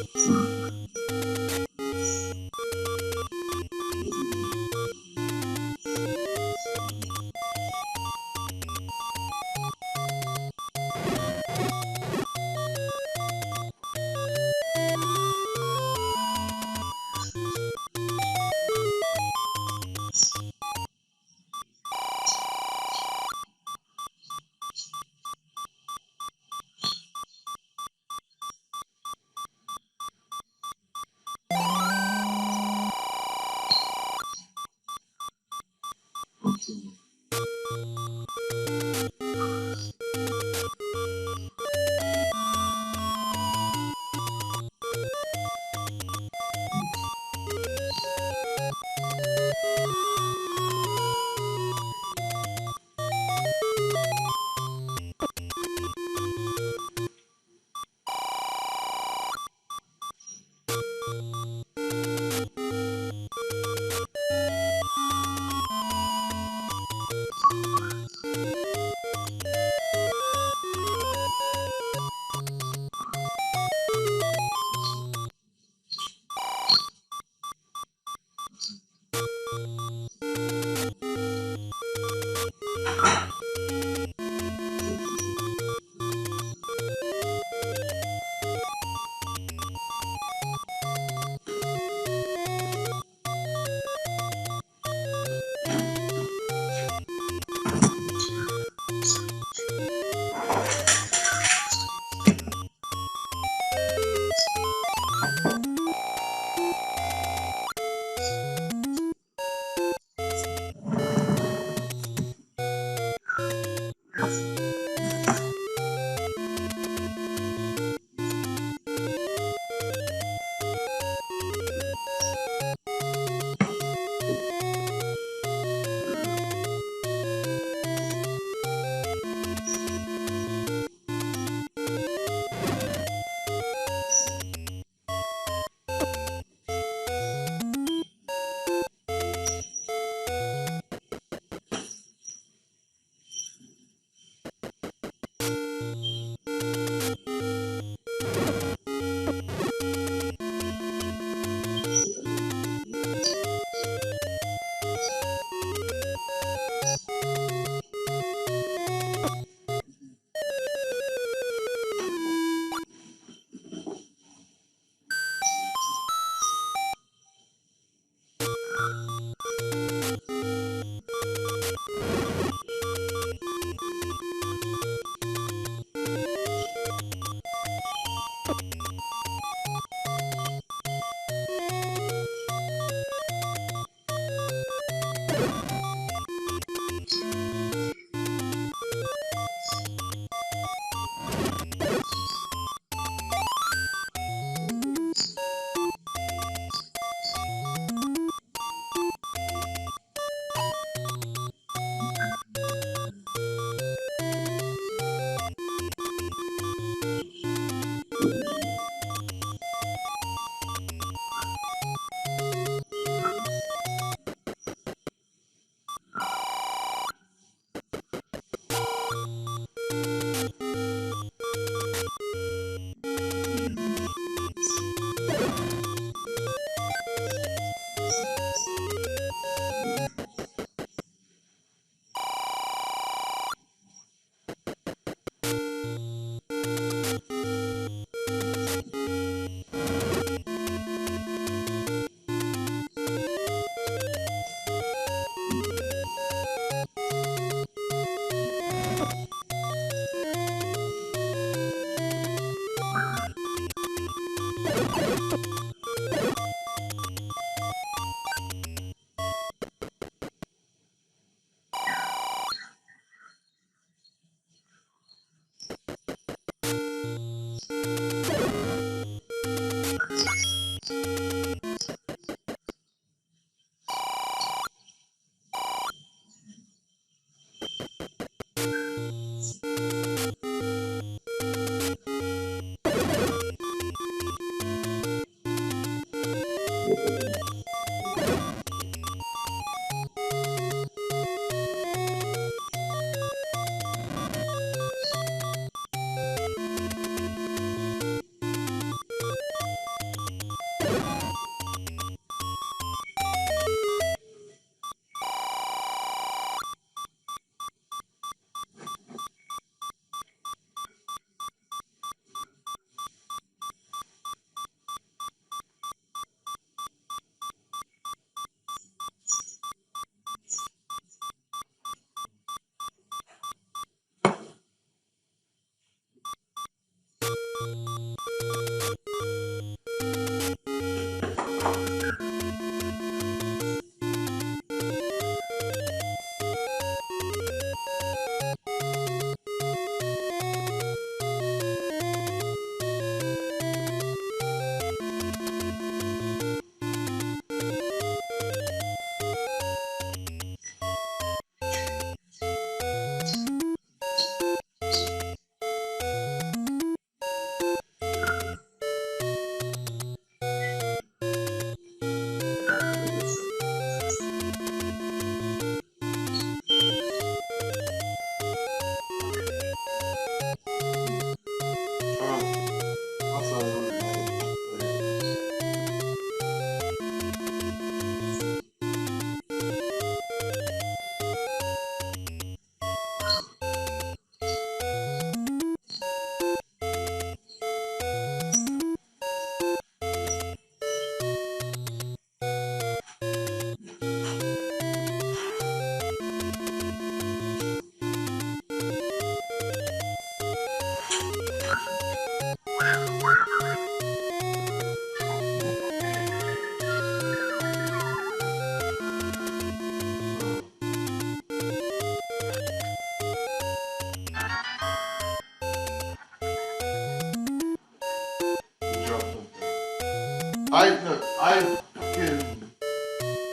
I fucking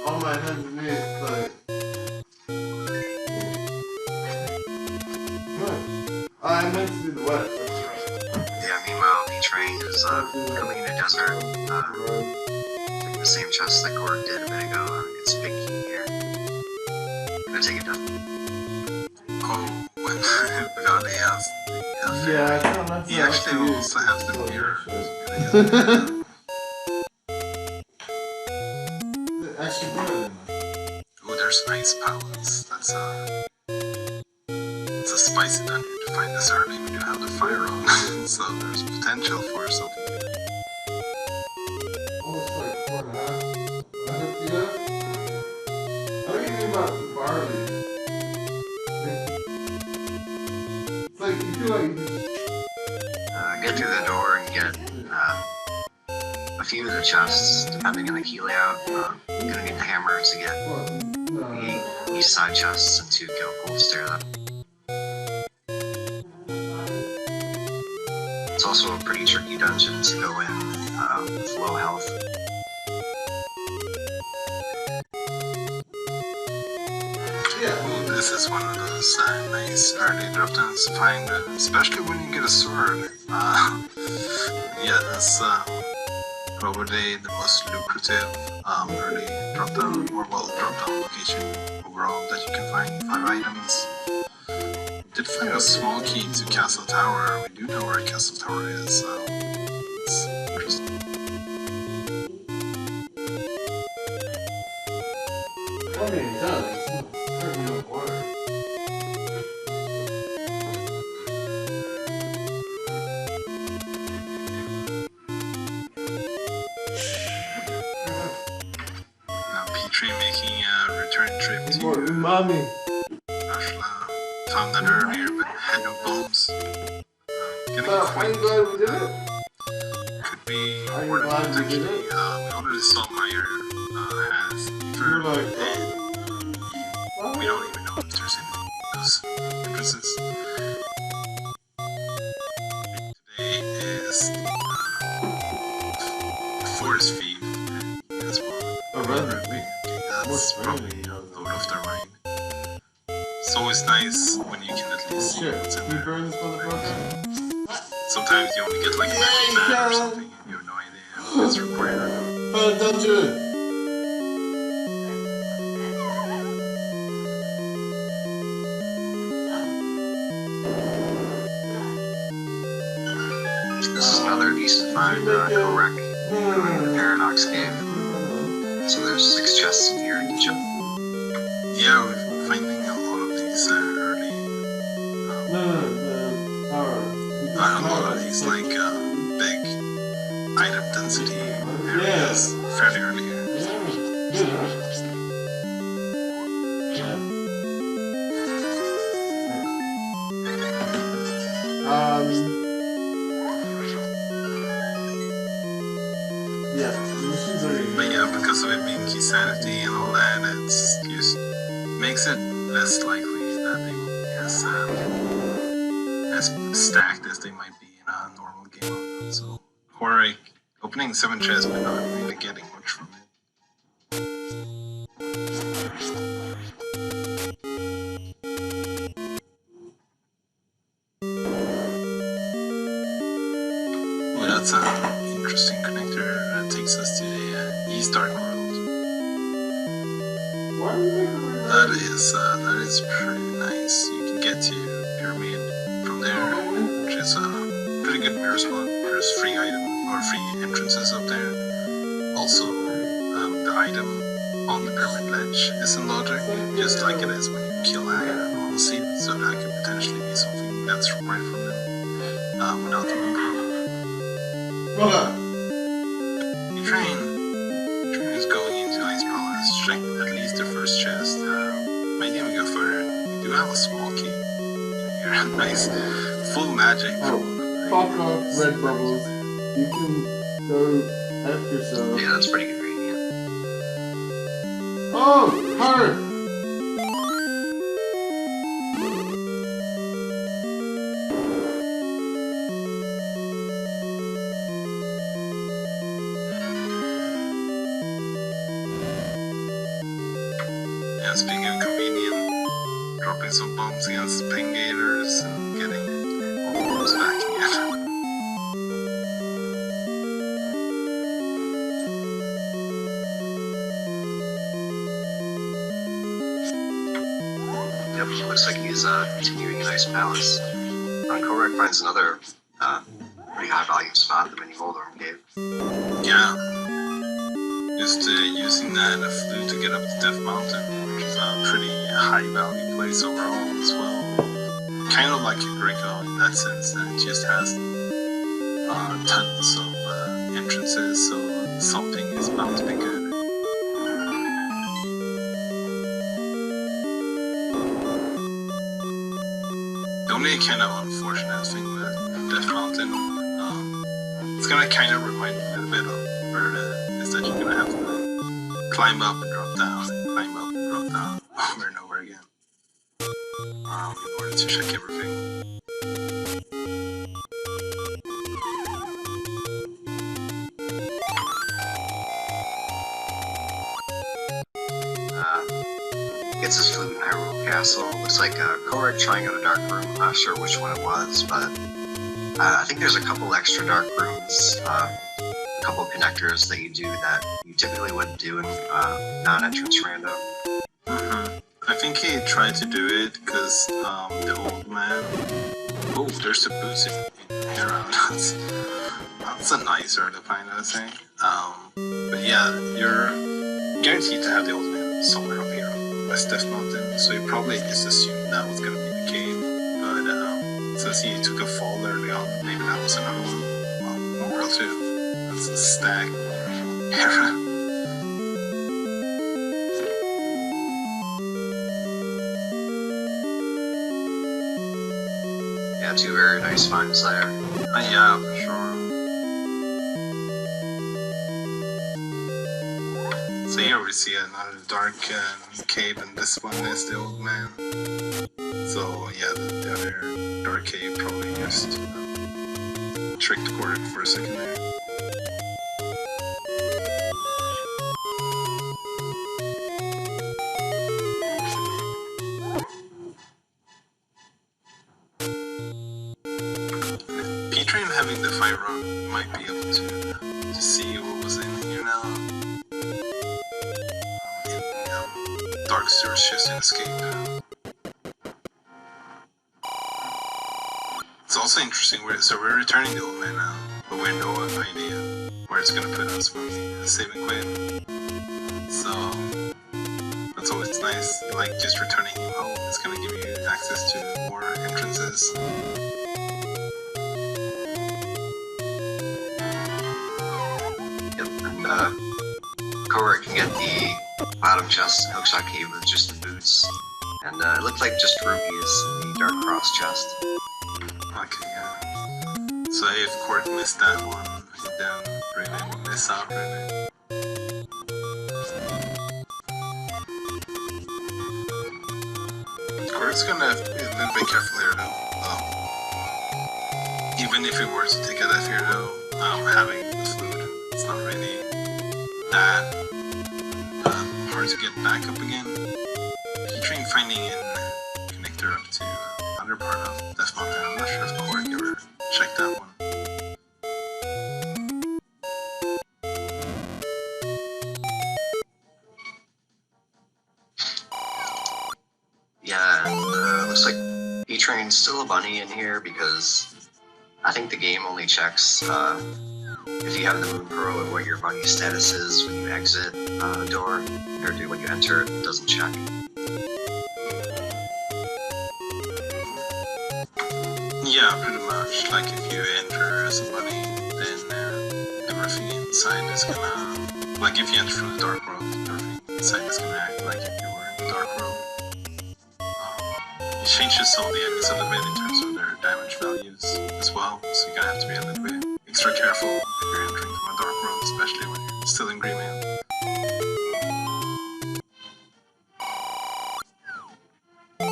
on my hands and knees like. I meant to do the wet. Yeah, meanwhile, the train is coming in a desert. Taking the same chest that Gordon did a minute ago. It's big key here. I'm gonna take it down. Oh, without the Yeah, I can't remember. he actually will also have the mirror. Actually, better than Oh, there's ice pallets. That's it's a spicy dungeon to find this early when you have the fire on. So there's potential for something good. almost like 4.5. How do you think about barley? It's like you feel like you just Get through the door and get a few of the chests, depending on the key layout. You're gonna need the hammer to get each side chests and 2 kill pools to tear them. It's also a pretty tricky dungeon to go in with low health. Ooh, this is one of those nice early drop downs to find, especially when you get a sword. Yeah, that's probably the most lucrative early drop down, or well, drop down location overall that you can find 5 items. Did find a small key to Castle Tower. We do know where Castle Tower is, so it's interesting. I mean, it does. It's certainly no water. Now, Petrie making a return trip to Umami. Ashla. Found that earlier, but had no bombs. Getting I'm glad we did it. could be Are you ordered glad it you did actually. it? We ordered a salt Meyer has You're either like, and we don't even know if there's anything in those entrances. Today is Forest Thief as well. a red. That's probably Lord of the Rain. It's always nice when you can at least see Shit, what's in you there. burn this motherfucker? Sometimes you only get like a magic Yeah, pad or you something and you have no idea if it's required or not. Find a dungeon! This is another decent find, correct. In the Paradox Cave. So there's 6 chests in here, did you? Yeah, we're finding a lot of these early. A lot of these like big item density areas fairly early here. But yeah, because of it being key sanity and all that, it's just makes it less likely that they will be as stacked as they might be in a normal game. So, or like opening 7 chests but not really getting much from it. Well, that's an interesting connector that takes us to the East Dark World. That is pretty nice. You can get to Pyramid from there, which is a pretty good mirror spot. There's free entrances up there. Also, the item on the Pyramid Ledge isn't logic, just like it is when you kill a normal seed, so that could potentially be something that's required from them without the moon problem. The train is going into Ice Palace. Check at least the first chest. Might even go further. We do have a small key here. Nice. Full magic. Fuck off, red bubbles. You can go F yourself. Yeah, that's pretty convenient. Oh, her! Yeah, speaking of convenient, dropping some bombs against ping gators and getting all the bombs back again. Yep, looks like he's continuing in Ice Palace. Korak finds another pretty high value spot, the mini Moldorm Cave. Yeah. Just using that flute to get up to Death Mountain, which is a pretty high value place overall as well. Kind of like a Greco in that sense, that it just has tons of entrances, so something is bound to be good. The only kind of unfortunate thing with Death Mountain, it's gonna kind of remind me a little bit of Verda, is that you're gonna have to climb up and drop down, and climb up and drop down over and over again in order to check everything. Gets his flute in Hyrule Castle. Looks like Korak trying out a dark room. I'm not sure which one it was, but I think there's a couple extra dark rooms, a couple connectors that you do that you typically wouldn't do in non-entrance random. I think he tried to do it because the old man. Oh, there's the boots in Hera. That's a nicer to find, I think. But yeah, you're guaranteed to have the old man somewhere up here on West Death Mountain, so you probably just assumed that was gonna be the cave. But since he took a fall early on, maybe that was another one. Well, World 2. That's a stack. Hera. Yeah, 2 very nice finds there. Yeah, for sure. So here we see another dark cave, and this one is the old man. So yeah, the other dark cave probably just tricked Korik for a second there. P-Train having the fire rod might be able to see what was in here now. Dark sewers just in escape. It's also interesting, so we're returning the old man now, but we have no idea where it's gonna put us when we save and quit. So that's always nice, like just returning him home. It's gonna give you access to more entrances. Yep, and Korik can get the bottom chest in Hookshot Cave with just the boots. And it looked like just rubies in the Dark Cross chest. Okay, yeah. So if Korik missed that one, he then really miss out, really. Korik's gonna have to be a little bit careful here, though. Even if he were to take a left here, though, having the food, it's not really that hard to get back up again. P-Train finding a connector up to other part of Death Mountain. I'm not sure if Korik ever checked that one. Yeah, and looks like P-Train's still a bunny in here because I think the game only checks if you have the Moon Pearl and what your bunny status is when you exit a door, or when you enter, it doesn't check. Yeah, pretty much. Like if you enter as a bunny, then everything inside is gonna... Like if you enter from the dark world, everything inside is gonna act like if you were in the dark world. It changes some of the enemies a little bit in terms of their damage values as well, so you're gonna have to be a little bit extra careful if you're entering from a dark world, especially when you're still in Greenland. I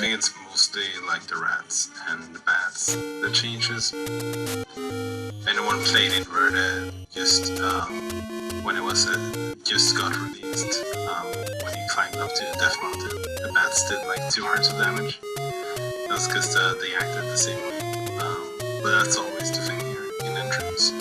think it's mostly like the rats and the bats that changes. Anyone played Inverted just when it was just got released, when you climbed up to Death Mountain, the bats did like 2 hearts of damage. That's because they acted the same way. But that's always the thing here in entrance.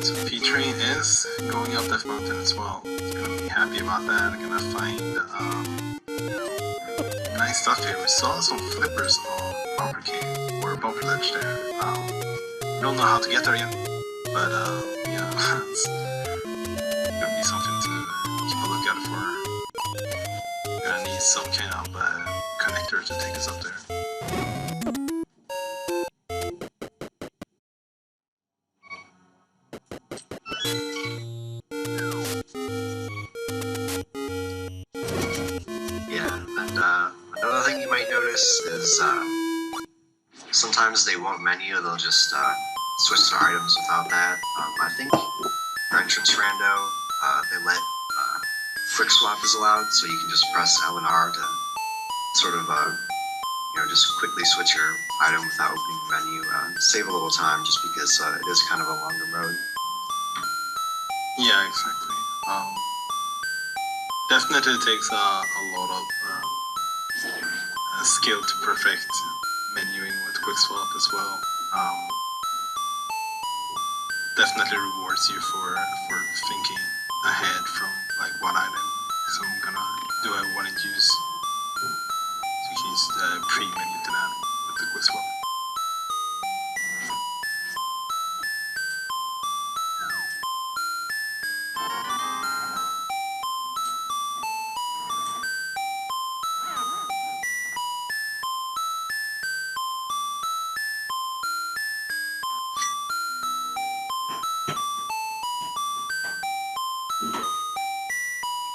So P-Train is going up Death Mountain as well. He's gonna be happy about that. They're gonna find nice stuff here. We saw some flippers on Bumper Cave, or Bumper Ledge there. We don't know how to get there yet, but yeah, it's gonna be something to keep a lookout for. We're gonna need some kind of connector to take us up there. Yeah, and another thing you might notice is sometimes they won't menu, they'll just switch their items without that. I think for entrance rando, they let quick swap is allowed, so you can just press L and R to sort of, just quickly switch your item without opening the menu. Save a little time just because it is kind of a longer mode. Yeah, exactly. Definitely takes a lot of skill to perfect menuing with quick swap as well. Definitely rewards you for thinking ahead from like what item I want to use. So you can use the pre-menu to that with the quick swap.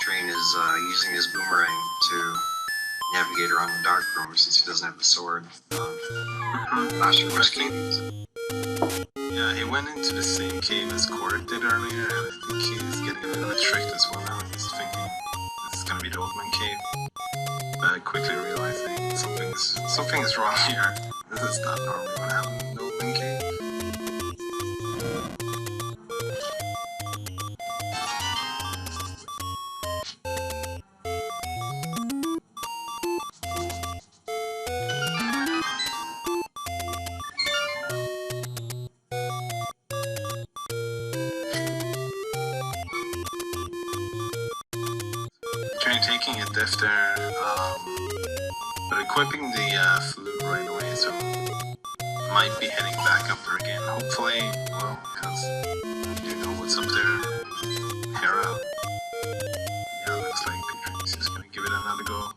Train is using his boomerang to navigate around the dark room since he doesn't have the sword. Not sure which cave he's in. Yeah, he went into the same cave as Korik did earlier, and I think he's getting a little bit tricked as well now. He's thinking this is gonna be the old man cave. But quickly realizing something is wrong here. This is not normally what happens in the old man cave. Trying taking a diff there, but equipping the flute right away, so might be heading back up there again. Hopefully, well, because you know what's up there. Hera. Yeah, looks like Patreon's just gonna give it another go.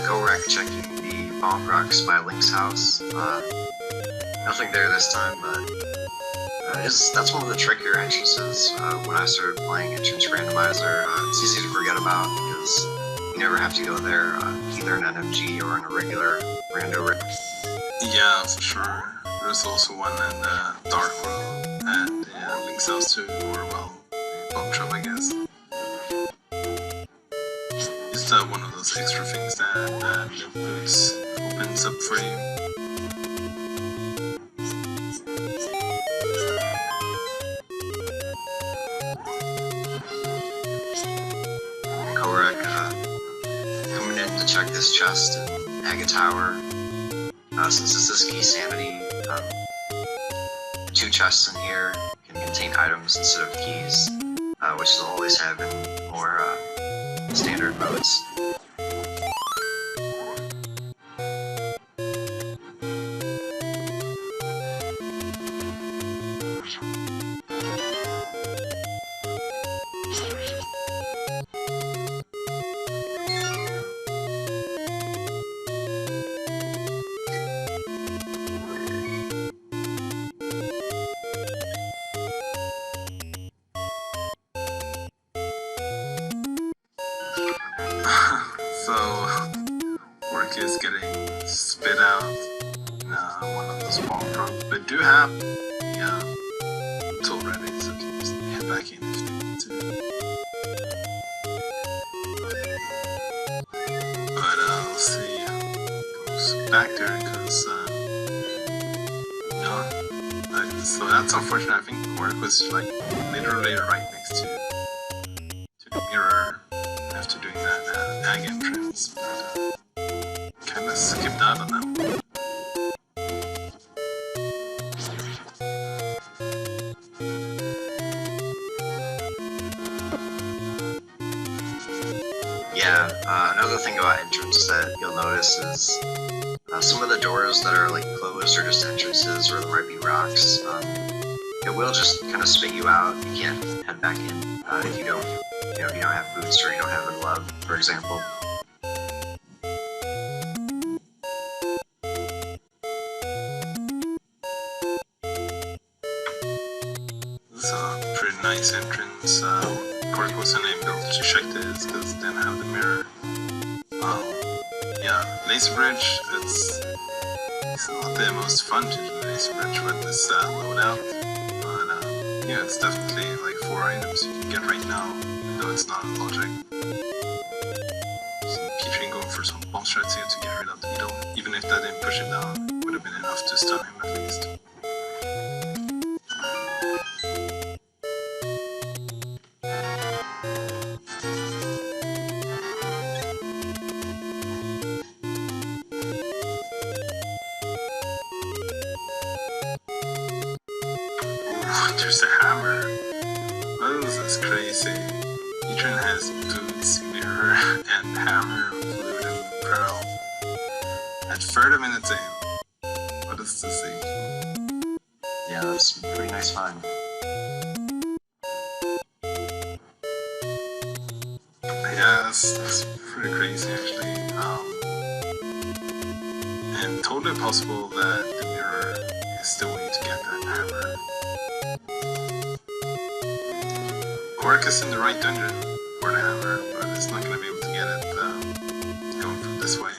Korek checking the bomb rocks by Link's house. Nothing there this time, but that's one of the trickier entrances. When I started playing Entrance Randomizer, it's easy to forget about because you never have to go there, either in NMG or in a regular rando rig. Yeah, for sure. There's also one in the Dark World and Link's house too, or well, Bomb Trap, I guess. Just one of those extra things that New Boots opens up for you. Korek coming in to check this chest in Aga Tower. Since this is Key Sanity, 2 chests in here can contain items instead of keys, which they'll always have in more standard modes. So, work is getting spit out in one of those bomb prompts, but do have tool ready, so you can just head back in if they want to. But let's see, goes back there because no, so that's unfortunate. I think work was like literally right next to the mirror after doing that ag entrance. Kinda skipped out on that one. Yeah, another thing about entrance that you'll notice is some of the doors that are like closed or just entrances where there might be rocks, it will just kind of spit you out. You can't head back in if you don't, if you don't have boots or you don't have a glove, for example. It's a pretty nice entrance. Korek wasn't able to check this because it didn't have the mirror. Yeah, Laser Bridge, it's not the most fun to do Laser Bridge with this loadout, but yeah, it's definitely like 4 items you can get right now, though it's not in logic. So keep trying going for some bomb strats here to get rid of the needle. Even if that didn't push him down, it would have been enough to stun him at least. There's a hammer. Oh, this is crazy. Ethan has boots, mirror, and hammer, flute, and pearl. At 30 minutes in. What is this thing? Yeah, that's a pretty nice find. Yeah, that's pretty crazy actually. And totally possible that the mirror is the way to get that hammer. Quark is in the right dungeon for the hammer, but it's not going to be able to get it going from this way.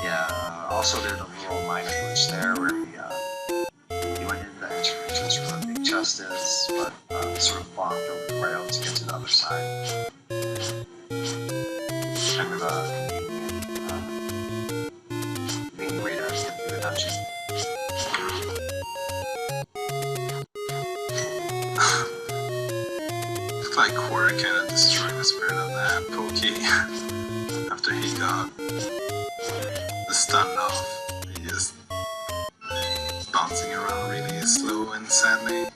Yeah, also there's a little minor glitch there where he went into the entrance where the big chest is, but sort of flopped over the rail to get to the other side. Kind of a convenient way to get through the dungeon. It's like Quark kind of destroyed the spirit of that Pokey after he got the stun off. He just bouncing around really slow and sadly.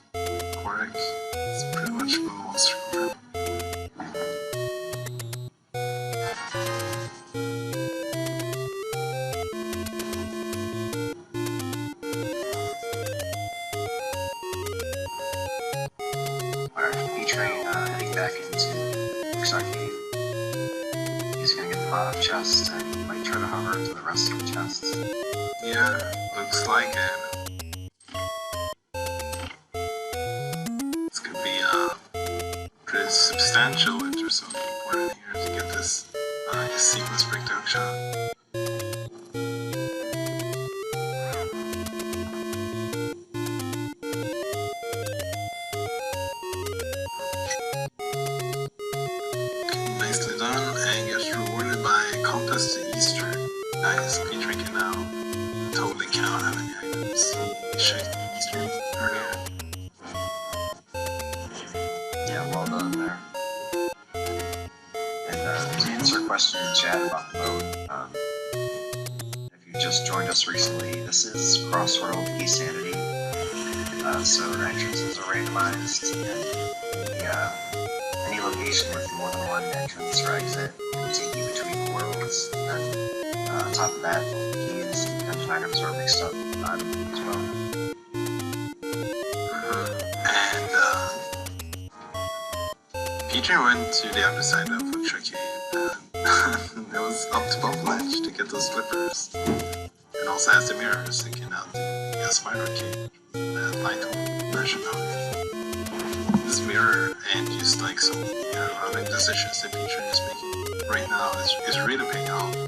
Quark is pretty much a monster for him. Alright, B-Train heading back into Luke's arcade. He's gonna get the bottom chest and he might try to hover to the rest of the chests. Yeah, looks like it. It's gonna be pretty substantial enter something important here to get this sequence breakdown shot. Nicely done, and gets rewarded by a compass to Easter. Nice, Peter can now totally count how many items he checked Easter earlier. Yeah, well done there. And to answer a question in chat about the mode, if you just joined us recently, this is Crossworld E-Sanity. So the entrances are randomized, and any location with more than one entrance or exit can take you between worlds. And on top of that, both keys and dungeon items are mixed up as well. And Peter went to the other side of Butcher Cave, and it was up to Bubble Ledge to get those slippers. And also has the mirrors that can now do the Spider Cave, the Lighthole version of this mirror, and just like some other decisions that Peter is making right now is really paying off in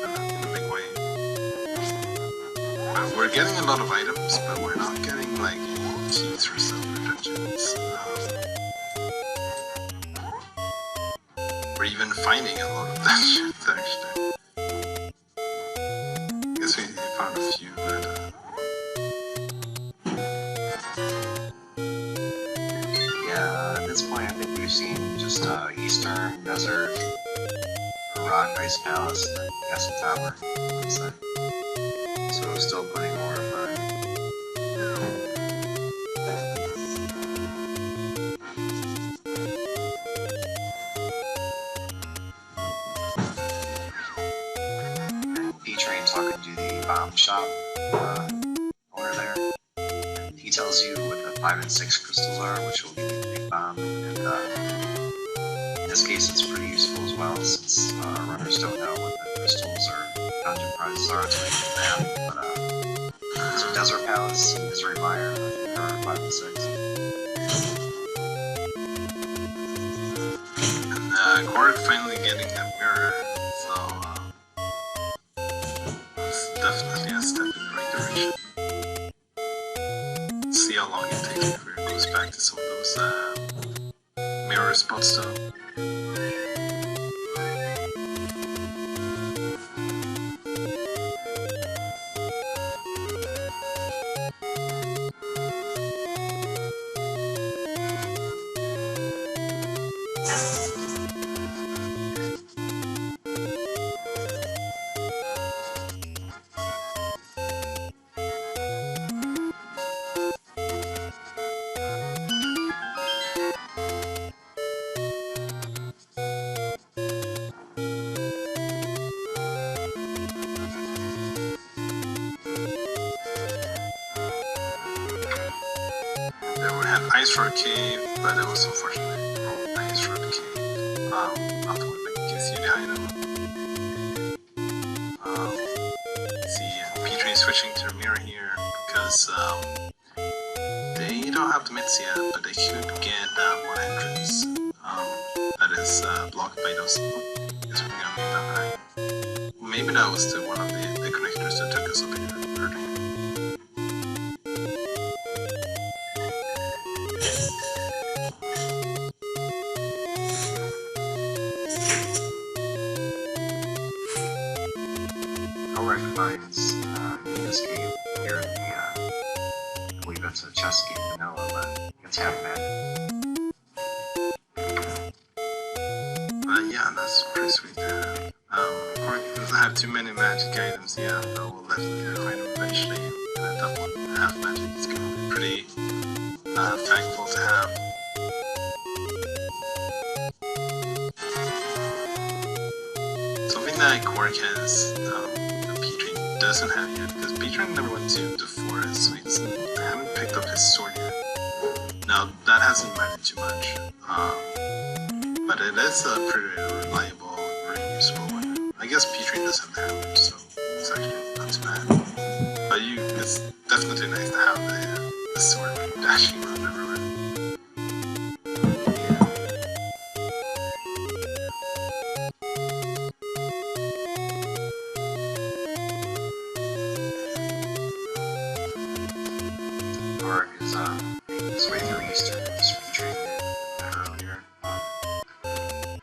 a big way. We're getting a lot of items, but we're not getting like keys for some dungeons. We're even finding a lot of dungeons actually. I guess we found a few, but Yeah, at this point I think we've seen just Eastern, Desert, Rock, Ice Palace, and then Castle Tower. So still plenty more to find. B-Train talking to the bomb shop owner there. And he tells you what the 5 and 6 crystals are, which will give you the big bomb. And in this case, it's pretty useful as well, since runners don't know what the crystals or dungeon prizes are until they get them. But so Desert Palace and Misery Mire, I think, are 5 and 6. and Quark finally getting that mirror, so it's definitely a step in the right direction. See how long it takes before it goes back to some of those mirror spots though. Ice Road Cave, but it was unfortunately the wrong Ice Road Cave. Ultimately gives you the item. switching to the mirror here because they don't have the mitts yet, but they could get one entrance that is blocked by those. Is we're gonna be that high. Maybe that was one of the connectors that took us up here earlier. I'll recognize this game here in the, I believe that's a chess game, vanilla, but it's half magic. Yeah, that's pretty sweet. Of course, it doesn't have too many magic items, yeah, but we'll definitely find them eventually. And that one, half magic, is going to be pretty thankful to have. Something that Quark has, that Petrie doesn't have yet, because Petrie never went to the forest, so they haven't picked up his sword yet. Now, that hasn't mattered too much, but it is a pretty reliable, very useful one. I guess Petrie doesn't have it, so it's actually not too bad. But it's definitely nice to have the sword dashing around everywhere. Or is his way through Eastern was Petrie earlier.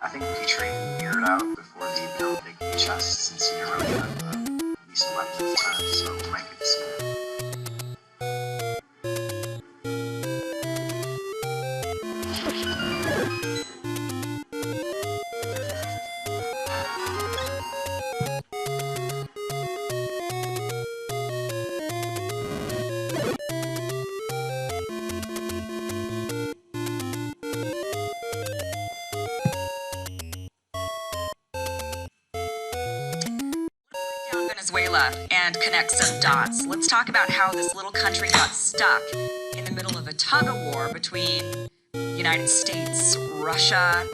I think Petrie mirrored out before the build big chests since he didn't really have a decent weapon at the time, so it might be the same. Down Venezuela and connect some dots. Let's talk about how this little country got stuck in the middle of a tug-of-war between the United States, Russia,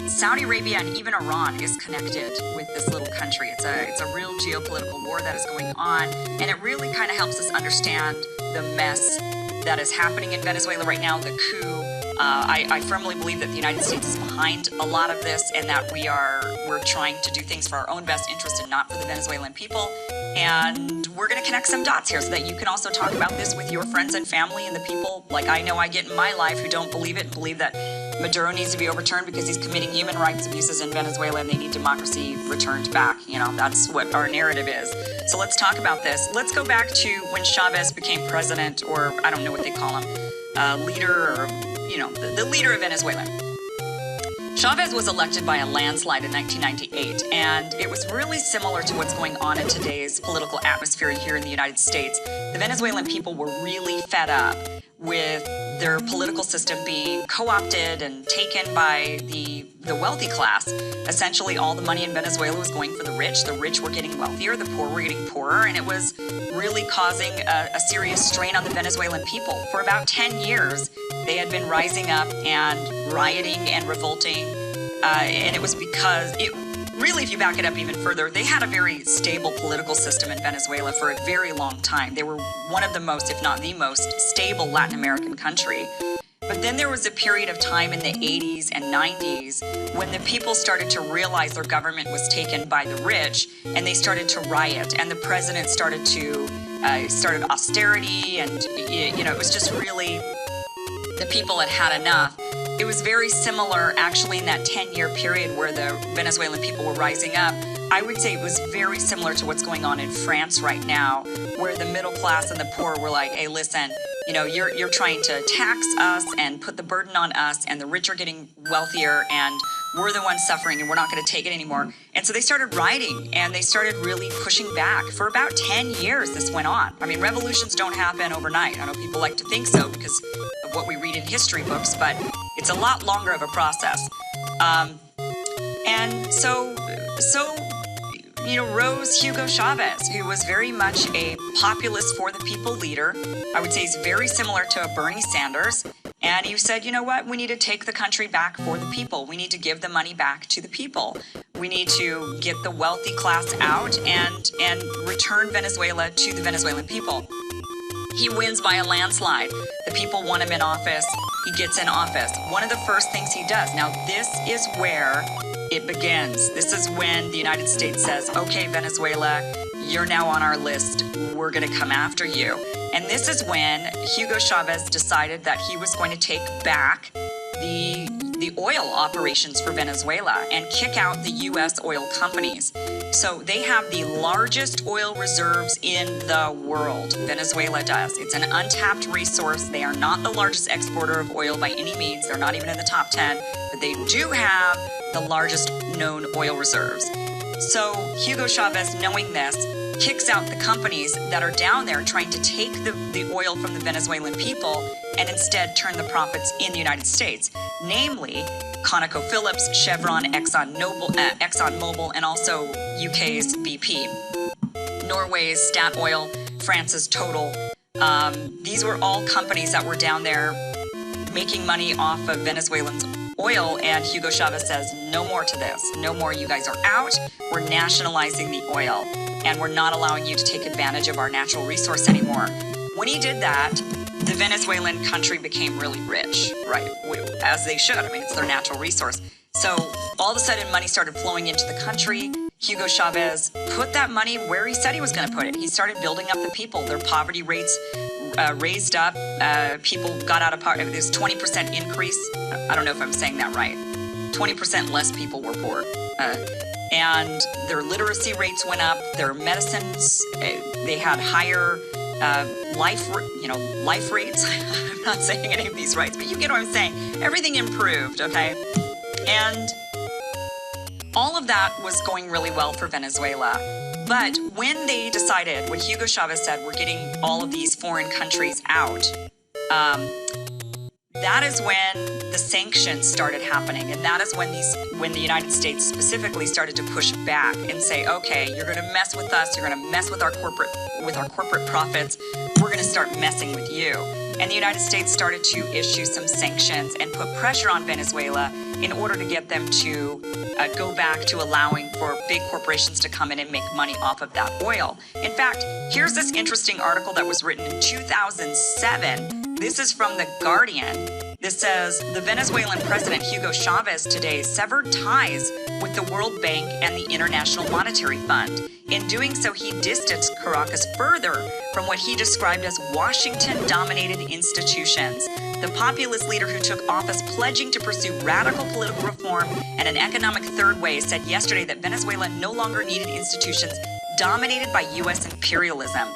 Saudi Arabia, and even Iran is connected with this little country. It's a real geopolitical war that is going on, and it really kind of helps us understand the mess that is happening in Venezuela right now, the coup. I firmly believe that the United States is behind a lot of this, and that we're trying to do things for our own best interest and not for the Venezuelan people. And we're going to connect some dots here so that you can also talk about this with your friends and family and the people like I know I get in my life who don't believe it and believe that Maduro needs to be overturned because he's committing human rights abuses in Venezuela and they need democracy returned back. You know, that's what our narrative is. So let's talk about this. Let's go back to when Chavez became president, or I don't know what they call him, leader, or, you know, the leader of Venezuela. Chavez was elected by a landslide in 1998, and it was really similar to what's going on in today's political atmosphere here in the United States. The Venezuelan people were really fed up with their political system being co-opted and taken by the wealthy class. Essentially, all the money in Venezuela was going for the rich. The rich were getting wealthier, the poor were getting poorer, and it was really causing a serious strain on the Venezuelan people. For about 10 years, they had been rising up and rioting and revolting, and it was because really, if you back it up even further, they had a very stable political system in Venezuela for a very long time. They were one of the most, if not the most, stable Latin American country. But then there was a period of time in the 80s and 90s when the people started to realize their government was taken by the rich, and they started to riot, and the president started austerity, and it was just really, the people had had enough. It was very similar, actually, in that 10-year period where the Venezuelan people were rising up. I would say it was very similar to what's going on in France right now, where the middle class and the poor were like, hey, listen, you're trying to tax us and put the burden on us, and the rich are getting wealthier, and we're the ones suffering, and we're not going to take it anymore. And so they started rioting, and they started really pushing back. For about 10 years, this went on. I mean, revolutions don't happen overnight. I know people like to think so because of what we read in history books, but it's a lot longer of a process. And so rose Hugo Chavez, who was very much a populist for the people leader. I would say he's very similar to a Bernie Sanders. And you said, you know what? We need to take the country back for the people. We need to give the money back to the people. We need to get the wealthy class out and return Venezuela to the Venezuelan people. He wins by a landslide. The people want him in office. He gets in office. One of the first things he does. Now, this is where it begins. This is when the United States says, okay, Venezuela, you're now on our list. We're going to come after you. And this is when Hugo Chavez decided that he was going to take back the oil operations for Venezuela and kick out the U.S. oil companies. So they have the largest oil reserves in the world. Venezuela does. It's an untapped resource. They are not the largest exporter of oil by any means. They're not even in the top 10, but they do have the largest known oil reserves. So Hugo Chavez, knowing this, kicks out the companies that are down there trying to take the oil from the Venezuelan people and instead turn the profits in the United States, namely ConocoPhillips, Chevron, ExxonMobil, and also UK's BP, Norway's Statoil, France's Total. These were all companies that were down there making money off of Venezuelans' oil, and Hugo Chavez says, no more to this. No more, you guys are out. We're nationalizing the oil, and we're not allowing you to take advantage of our natural resource anymore. When he did that, the Venezuelan country became really rich, right? As they should. I mean, it's their natural resource. So all of a sudden, money started flowing into the country. Hugo Chavez put that money where he said he was going to put it. He started building up the people. Their poverty rates raised up. People got out of poverty. There's 20% increase. I don't know if I'm saying that right. 20% less people were poor. And their literacy rates went up. Their medicines, they had higher life rates. I'm not saying any of these rights, but you get what I'm saying. Everything improved, okay? And all of that was going really well for Venezuela. But when they decided, when Hugo Chavez said, we're getting all of these foreign countries out, that is when the sanctions started happening. And that is when the United States specifically started to push back and say, okay, you're going to mess with us. You're going to mess with our corporate profits. We're going to start messing with you. And the United States started to issue some sanctions and put pressure on Venezuela in order to get them to go back to allowing for big corporations to come in and make money off of that oil. In fact, here's this interesting article that was written in 2007. This is from The Guardian. This says, the Venezuelan president Hugo Chavez today severed ties with the World Bank and the International Monetary Fund. In doing so, he distanced Caracas further from what he described as Washington-dominated institutions. The populist leader who took office pledging to pursue radical political reform and an economic third way said yesterday that Venezuela no longer needed institutions dominated by U.S. imperialism.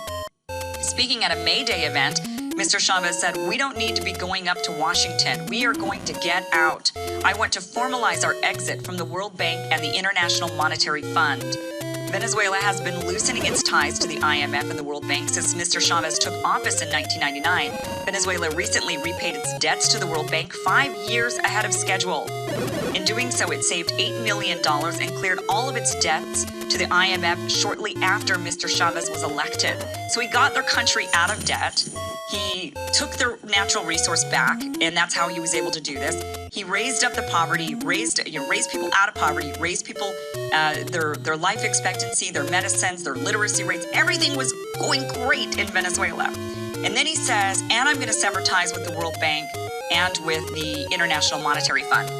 Speaking at a May Day event, Mr. Chavez said, we don't need to be going up to Washington. We are going to get out. I want to formalize our exit from the World Bank and the International Monetary Fund. Venezuela has been loosening its ties to the IMF and the World Bank since Mr. Chavez took office in 1999. Venezuela recently repaid its debts to the World Bank 5 years ahead of schedule. In doing so, it saved $8 million and cleared all of its debts to the IMF shortly after Mr. Chavez was elected. So he got their country out of debt. He took their natural resource back, and that's how he was able to do this. He raised up the poverty, raised people out of poverty, raised people their life expectancy, their medicines, their literacy rates. Everything was going great in Venezuela. And then he says, and I'm going to sever ties with the World Bank and with the International Monetary Fund.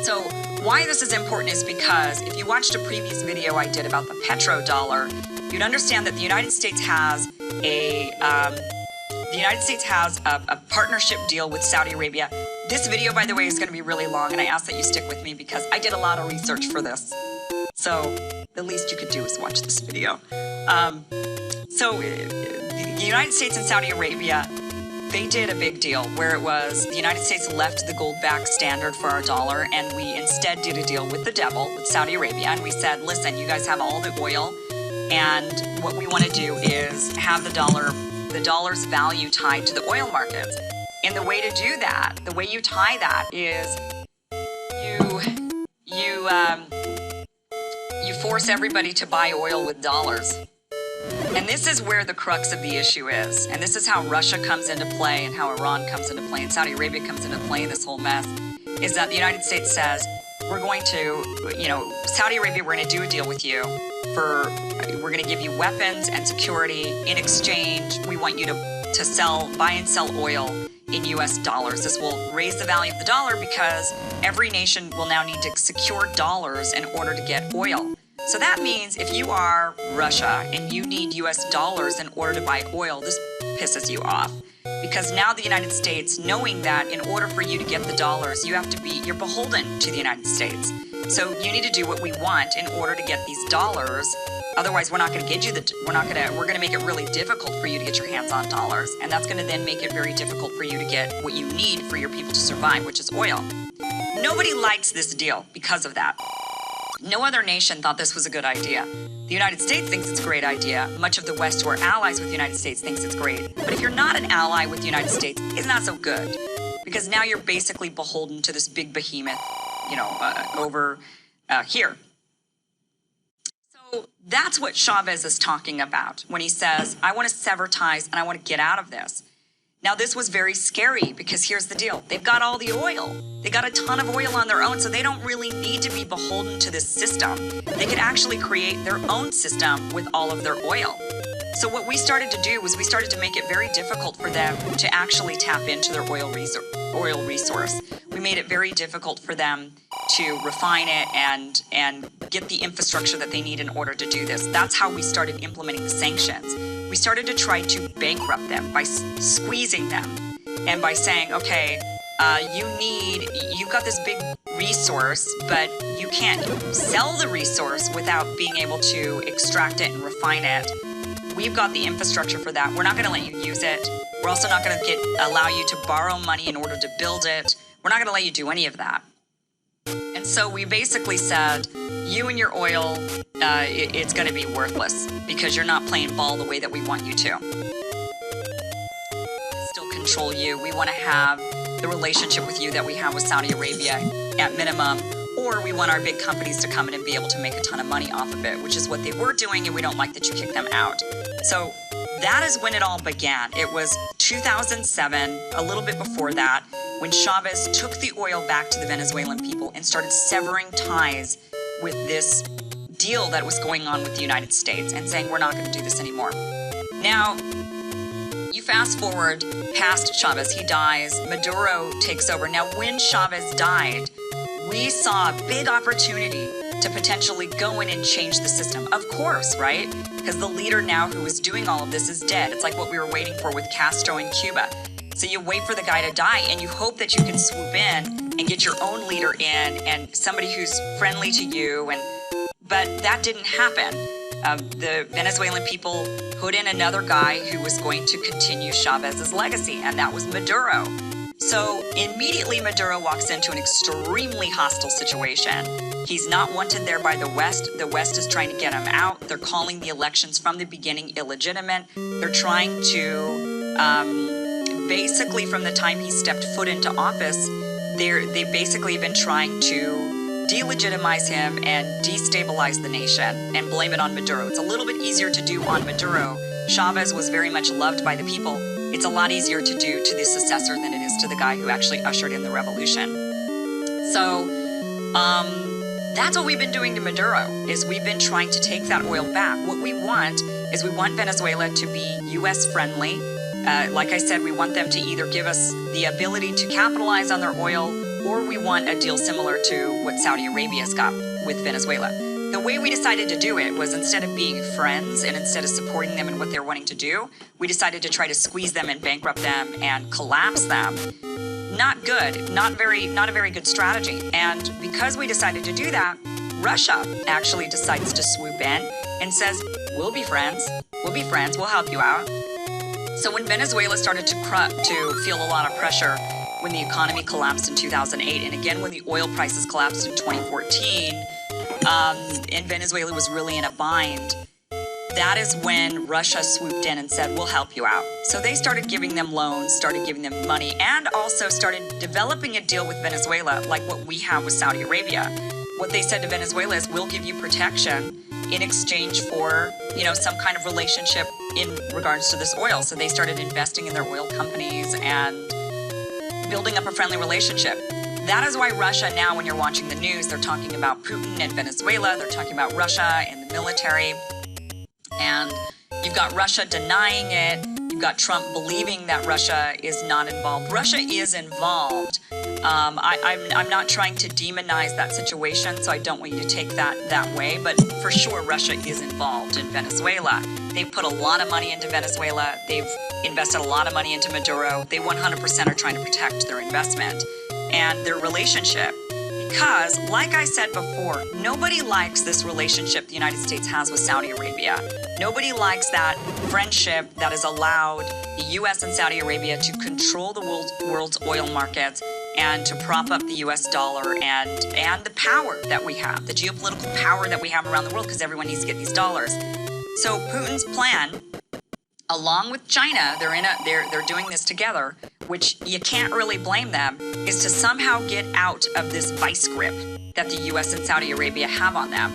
So why this is important is because if you watched a previous video I did about the petrodollar, you'd understand that the United States has a partnership deal with Saudi Arabia. This video, by the way, is going to be really long, and I ask that you stick with me because I did a lot of research for this. So the least you could do is watch this video. So the United States and Saudi Arabia, they did a big deal where it was the United States left the gold-backed standard for our dollar, and we instead did a deal with the devil, with Saudi Arabia, and we said, listen, you guys have all the oil, and what we want to do is have the dollar's value tied to the oil markets. And the way to do that, the way you tie that is you force everybody to buy oil with dollars. And this is where the crux of the issue is. And this is how Russia comes into play and how Iran comes into play and Saudi Arabia comes into play in this whole mess, is that the United States says, we're going to, Saudi Arabia, we're going to do a deal with you we're going to give you weapons and security. In exchange, we want you to buy and sell oil in US dollars. This will raise the value of the dollar because every nation will now need to secure dollars in order to get oil. So that means if you are Russia and you need US dollars in order to buy oil, this pisses you off. Because now the United States, knowing that in order for you to get the dollars, you're beholden to the United States. So you need to do what we want in order to get these dollars. Otherwise, we're not going to get you we're going to make it really difficult for you to get your hands on dollars. And that's going to then make it very difficult for you to get what you need for your people to survive, which is oil. Nobody likes this deal because of that. No other nation thought this was a good idea. The United States thinks it's a great idea. Much of the West who are allies with the United States thinks it's great. But if you're not an ally with the United States, it's not so good. Because now you're basically beholden to this big behemoth, over here. So that's what Chavez is talking about when he says, I want to sever ties and I want to get out of this. Now, this was very scary because here's the deal. They've got all the oil. They got a ton of oil on their own, so they don't really need to be beholden to this system. They could actually create their own system with all of their oil. So what we started to do was we started to make it very difficult for them to actually tap into their oil resource. We made it very difficult for them to refine it and get the infrastructure that they need in order to do this. That's how we started implementing the sanctions. We started to try to bankrupt them by squeezing them and by saying, okay, you've got this big resource, but you can't sell the resource without being able to extract it and refine it. We've got the infrastructure for that. We're not going to let you use it. We're also not going to allow you to borrow money in order to build it. We're not going to let you do any of that. And so we basically said, you and your oil, it's going to be worthless because you're not playing ball the way that we want you to. Still control you. We want to have the relationship with you that we have with Saudi Arabia at minimum, or we want our big companies to come in and be able to make a ton of money off of it, which is what they were doing, and we don't like that you kicked them out. So that is when it all began. It was 2007, a little bit before that, when Chavez took the oil back to the Venezuelan people and started severing ties with this deal that was going on with the United States and saying, we're not going to do this anymore. Now, you fast forward past Chavez, he dies, Maduro takes over. Now, when Chavez died, we saw a big opportunity to potentially go in and change the system. Of course, right? Because the leader now who is doing all of this is dead. It's like what we were waiting for with Castro in Cuba. So you wait for the guy to die and you hope that you can swoop in and get your own leader in and somebody who's friendly to you. But that didn't happen. The Venezuelan people put in another guy who was going to continue Chavez's legacy, and that was Maduro. So immediately Maduro walks into an extremely hostile situation. He's not wanted there by the West. The West is trying to get him out. They're calling the elections from the beginning illegitimate. They're trying to, basically from the time he stepped foot into office, they've basically been trying to delegitimize him and destabilize the nation and blame it on Maduro. It's a little bit easier to do on Maduro. Chavez was very much loved by the people. It's a lot easier to do to the successor than it is to the guy who actually ushered in the revolution. So that's what we've been doing to Maduro, is we've been trying to take that oil back. What we want is we want Venezuela to be U.S. friendly. Like I said, we want them to either give us the ability to capitalize on their oil, or we want a deal similar to what Saudi Arabia's got with Venezuela. The way we decided to do it was, instead of being friends and instead of supporting them in what they're wanting to do, we decided to try to squeeze them and bankrupt them and collapse them. Not good, not a very good strategy. And because we decided to do that, Russia actually decides to swoop in and says, we'll be friends, we'll help you out. So when Venezuela started to feel a lot of pressure, when the economy collapsed in 2008, and again when the oil prices collapsed in 2014, and Venezuela was really in a bind, that is when Russia swooped in and said, we'll help you out. So they started giving them loans, started giving them money, and also started developing a deal with Venezuela like what we have with Saudi Arabia. what they said to Venezuela is, we'll give you protection in exchange for, some kind of relationship in regards to this oil. So they started investing in their oil companies and building up a friendly relationship. That is why Russia now, when you're watching the news, they're talking about Putin and Venezuela. They're talking about Russia and the military. And you've got Russia denying it. You've got Trump believing that Russia is not involved. Russia is involved. I'm not trying to demonize that situation, so I don't want you to take that way. But for sure, Russia is involved in Venezuela. They've put a lot of money into Venezuela. They've invested a lot of money into Maduro. They 100% are trying to protect their investment and their relationship. Because, like I said before, nobody likes this relationship the United States has with Saudi Arabia. Nobody likes that friendship that has allowed the U.S. and Saudi Arabia to control the world's oil markets and to prop up the U.S. dollar and the power that we have, the geopolitical power that we have around the world, because everyone needs to get these dollars. So Putin's plan, along with China, they're doing this together, which you can't really blame them, is to somehow get out of this vice grip that the U.S. and Saudi Arabia have on them.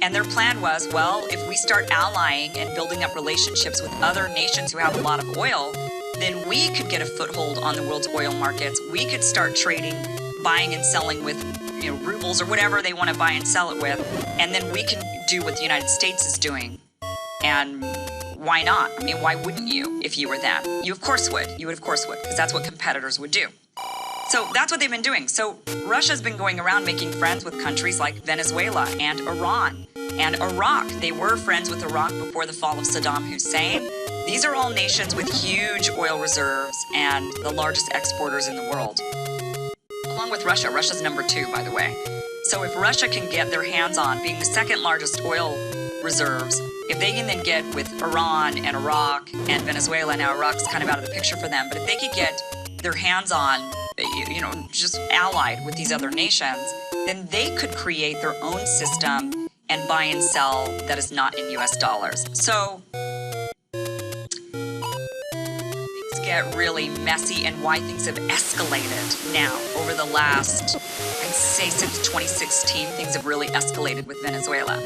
And their plan was, well, if we start allying and building up relationships with other nations who have a lot of oil, then we could get a foothold on the world's oil markets. We could start trading, buying and selling with rubles or whatever they want to buy and sell it with. And then we can do what the United States is doing. And why not? I mean, why wouldn't you if you were them? You of course would. You would of course would, because that's what competitors would do. So that's what they've been doing. So Russia's been going around making friends with countries like Venezuela and Iran and Iraq. They were friends with Iraq before the fall of Saddam Hussein. These are all nations with huge oil reserves and the largest exporters in the world. Along with Russia. Russia's number 2, by the way. So if Russia can get their hands on being the second largest oil reserves, if they can then get with Iran and Iraq and Venezuela, now Iraq's kind of out of the picture for them, but if they could get their hands on, just allied with these other nations, then they could create their own system and buy and sell that is not in US dollars. So things get really messy, and why things have escalated now over the last, I'd say since 2016, things have really escalated with Venezuela.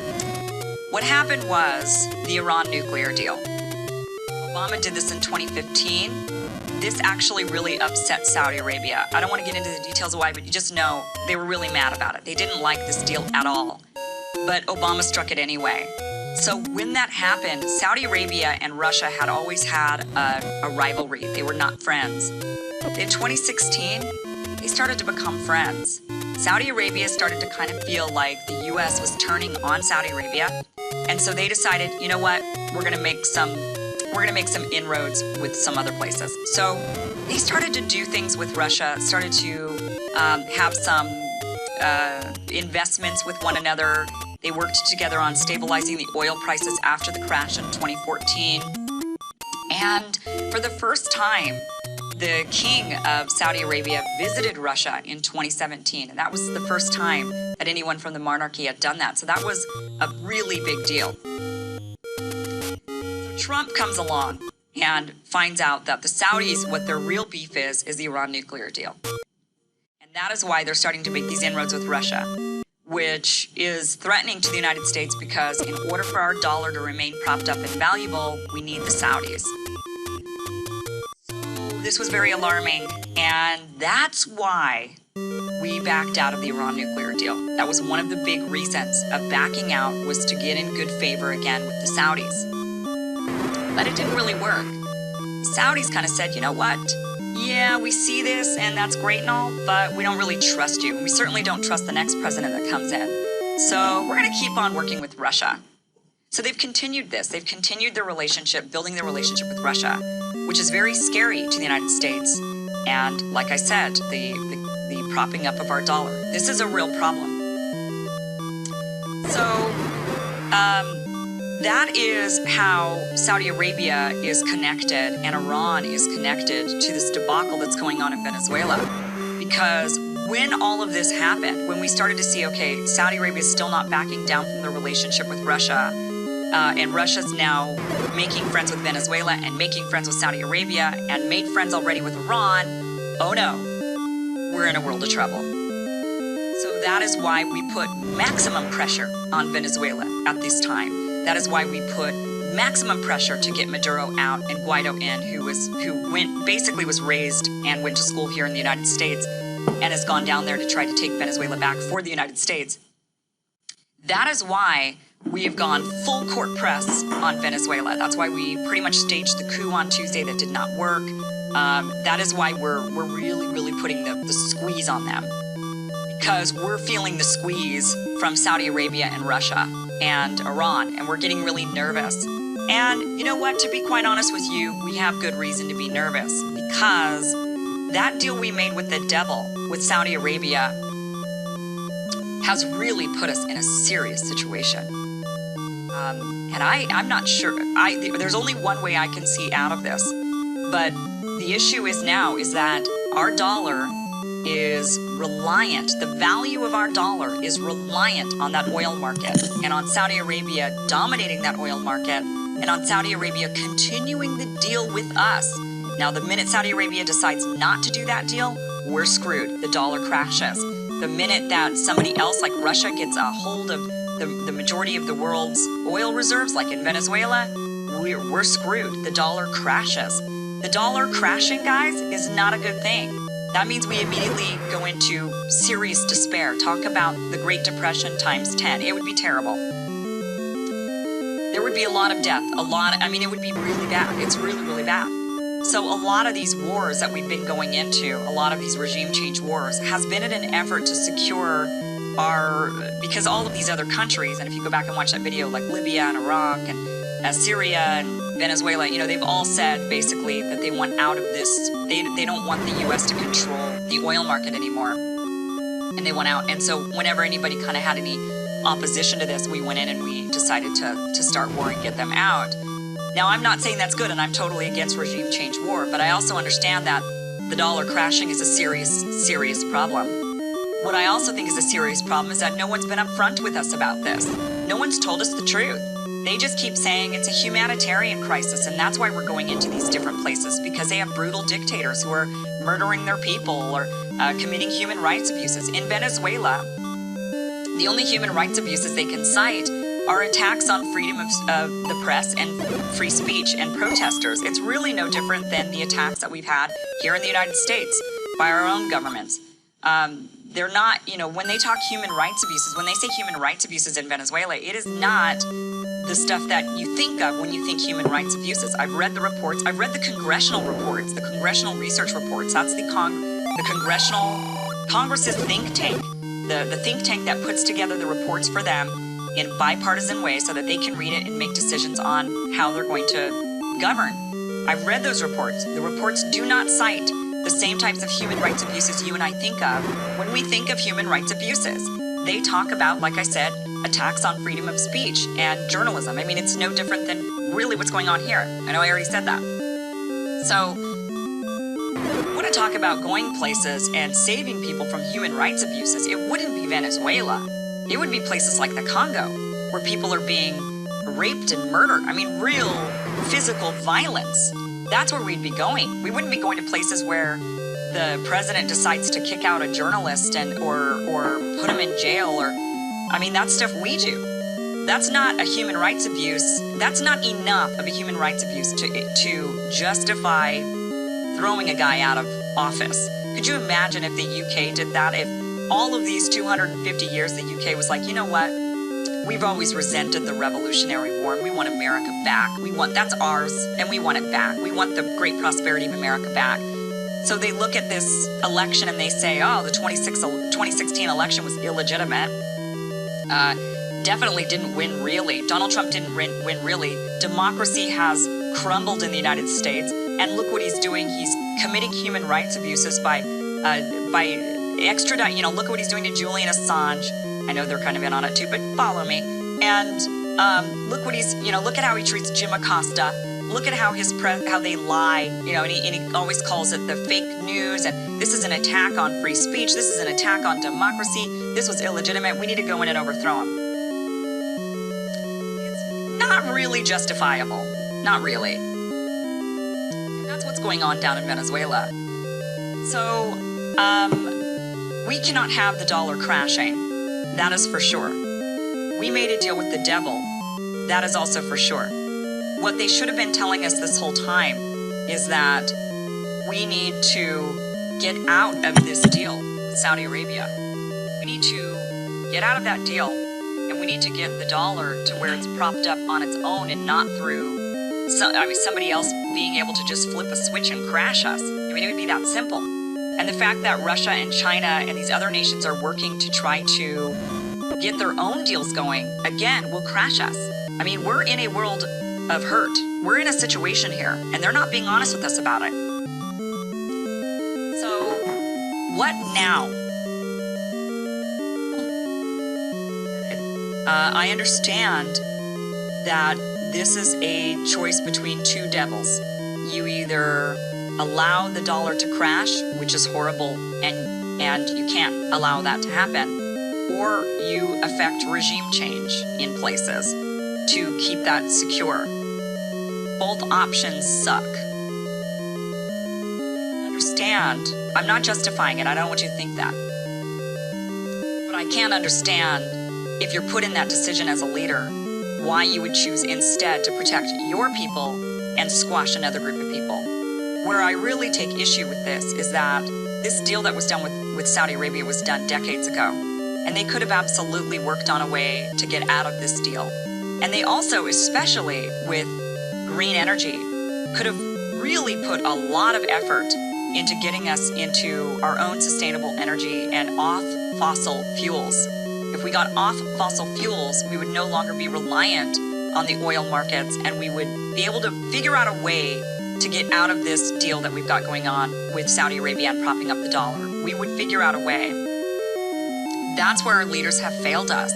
What happened was the Iran nuclear deal. Obama did this in 2015. This actually really upset Saudi Arabia. I don't want to get into the details of why, but you just know they were really mad about it. They didn't like this deal at all. But Obama struck it anyway. So when that happened, Saudi Arabia and Russia had always had a rivalry. They were not friends. In 2016, they started to become friends. Saudi Arabia started to kind of feel like the U.S. was turning on Saudi Arabia. And so they decided, you know what, we're going to make some inroads with some other places. So they started to do things with Russia, started to have some investments with one another. They worked together on stabilizing the oil prices after the crash in 2014. And for the first time, the king of Saudi Arabia visited Russia in 2017. And that was the first time that anyone from the monarchy had done that. So that was a really big deal. Trump comes along and finds out that the Saudis, what their real beef is the Iran nuclear deal. And that is why they're starting to make these inroads with Russia, which is threatening to the United States, because in order for our dollar to remain propped up and valuable, we need the Saudis. So this was very alarming, and that's why we backed out of the Iran nuclear deal. That was one of the big reasons of backing out, was to get in good favor again with the Saudis. But it didn't really work. The Saudis kind of said, you know what? Yeah, we see this and that's great and all, but we don't really trust you. We certainly don't trust the next president that comes in. So we're going to keep on working with Russia. So they've continued this. They've continued their relationship, building their relationship with Russia, which is very scary to the United States. And like I said, the propping up of our dollar. This is a real problem. So, that is how Saudi Arabia is connected and Iran is connected to this debacle that's going on in Venezuela. Because when all of this happened, when we started to see, okay, Saudi Arabia is still not backing down from their relationship with Russia, and Russia's now making friends with Venezuela and making friends with Saudi Arabia and made friends already with Iran, oh no, we're in a world of trouble. So that is why we put maximum pressure on Venezuela at this time. That is why we put maximum pressure to get Maduro out and Guaido in, who basically was raised and went to school here in the United States and has gone down there to try to take Venezuela back for the United States. That is why we have gone full court press on Venezuela. That's why we pretty much staged the coup on Tuesday that did not work. That is why we're really, really putting the squeeze on them. Because we're feeling the squeeze from Saudi Arabia and Russia and Iran, and we're getting really nervous. And you know what? To be quite honest with you, we have good reason to be nervous, because that deal we made with the devil, with Saudi Arabia, has really put us in a serious situation. And I'm not sure. There's only one way I can see out of this. But the issue is that our dollar is reliant, the value of our dollar is reliant on that oil market and on Saudi Arabia dominating that oil market and on Saudi Arabia continuing the deal with us. Now, the minute Saudi Arabia decides not to do that deal, we're screwed. The dollar crashes. The minute that somebody else like Russia gets a hold of the majority of the world's oil reserves, like in Venezuela, we're screwed. The dollar crashes. The dollar crashing, guys, is not a good thing. That means we immediately go into serious despair. Talk about the Great Depression times 10. It would be terrible. There would be a lot of death. It would be really bad. It's really, really bad. So a lot of these wars that we've been going into, a lot of these regime change wars, has been in an effort to secure because all of these other countries, and if you go back and watch that video, like Libya and Iraq and Syria and Venezuela, they've all said basically that they want out of this. They don't want the U.S. to control the oil market anymore, and they want out. And so whenever anybody kind of had any opposition to this, we went in and we decided to start war and get them out. Now, I'm not saying that's good, and I'm totally against regime change war, but I also understand that the dollar crashing is a serious, serious problem. What I also think is a serious problem is that no one's been upfront with us about this. No one's told us the truth. They just keep saying it's a humanitarian crisis, and that's why we're going into these different places, because they have brutal dictators who are murdering their people or committing human rights abuses. In Venezuela, the only human rights abuses they can cite are attacks on freedom of the press and free speech and protesters. It's really no different than the attacks that we've had here in the United States by our own governments. They're not, when they talk human rights abuses, when they say human rights abuses in Venezuela, it is not the stuff that you think of when you think human rights abuses. I've read the reports. I've read the congressional reports, the congressional research reports. That's the Congress's think tank, the think tank that puts together the reports for them in bipartisan ways so that they can read it and make decisions on how they're going to govern. I've read those reports. The reports do not cite the same types of human rights abuses you and I think of when we think of human rights abuses. They talk about, like I said, attacks on freedom of speech and journalism. It's no different than really what's going on here. I know I already said that. So, I want to talk about going places and saving people from human rights abuses. It wouldn't be Venezuela. It would be places like the Congo, where people are being raped and murdered. Real physical violence. That's where we'd be going. We wouldn't be going to places where the president decides to kick out a journalist or put him in jail that's stuff we do. That's not a human rights abuse. That's not enough of a human rights abuse to justify throwing a guy out of office. Could you imagine if the UK did that? If all of these 250 years the UK was like, you know what? We've always resented the Revolutionary War, and we want America back. That's ours, and we want it back. We want the great prosperity of America back. So they look at this election and they say, the 2016 election was illegitimate. Definitely didn't win really. Donald Trump didn't win really. Democracy has crumbled in the United States, and look what he's doing. He's committing human rights abuses by extraditing. Look at what he's doing to Julian Assange. I know they're kind of in on it too, but follow me. And look at how he treats Jim Acosta. Look at how how they lie, and he always calls it the fake news, and this is an attack on free speech, this is an attack on democracy, this was illegitimate, we need to go in and overthrow him. It's not really justifiable, not really. And that's what's going on down in Venezuela. So, We cannot have the dollar crashing. That is for sure. We made a deal with the devil. That is also for sure. What they should have been telling us this whole time is that we need to get out of this deal with Saudi Arabia. We need to get out of that deal, and we need to get the dollar to where it's propped up on its own and not through somebody else being able to just flip a switch and crash us. I mean, it would be that simple. And the fact that Russia and China and these other nations are working to try to get their own deals going, again, will crash us. I mean, we're in a world of hurt. We're in a situation here, and they're not being honest with us about it. So, what now? I understand that this is a choice between two devils. You either allow the dollar to crash, which is horrible, and you can't allow that to happen, or you affect regime change in places to keep that secure. Both options suck. I understand. I'm not justifying it. I don't want you to think that. But I can understand, if you're put in that decision as a leader, why you would choose instead to protect your people and squash another group of people. Where I really take issue with this is that this deal that was done with Saudi Arabia was done decades ago, and they could have absolutely worked on a way to get out of this deal. And they also, especially with green energy, could have really put a lot of effort into getting us into our own sustainable energy and off fossil fuels. If we got off fossil fuels, we would no longer be reliant on the oil markets, and we would be able to figure out a way to get out of this deal that we've got going on with Saudi Arabia and propping up the dollar. We would figure out a way. That's where our leaders have failed us.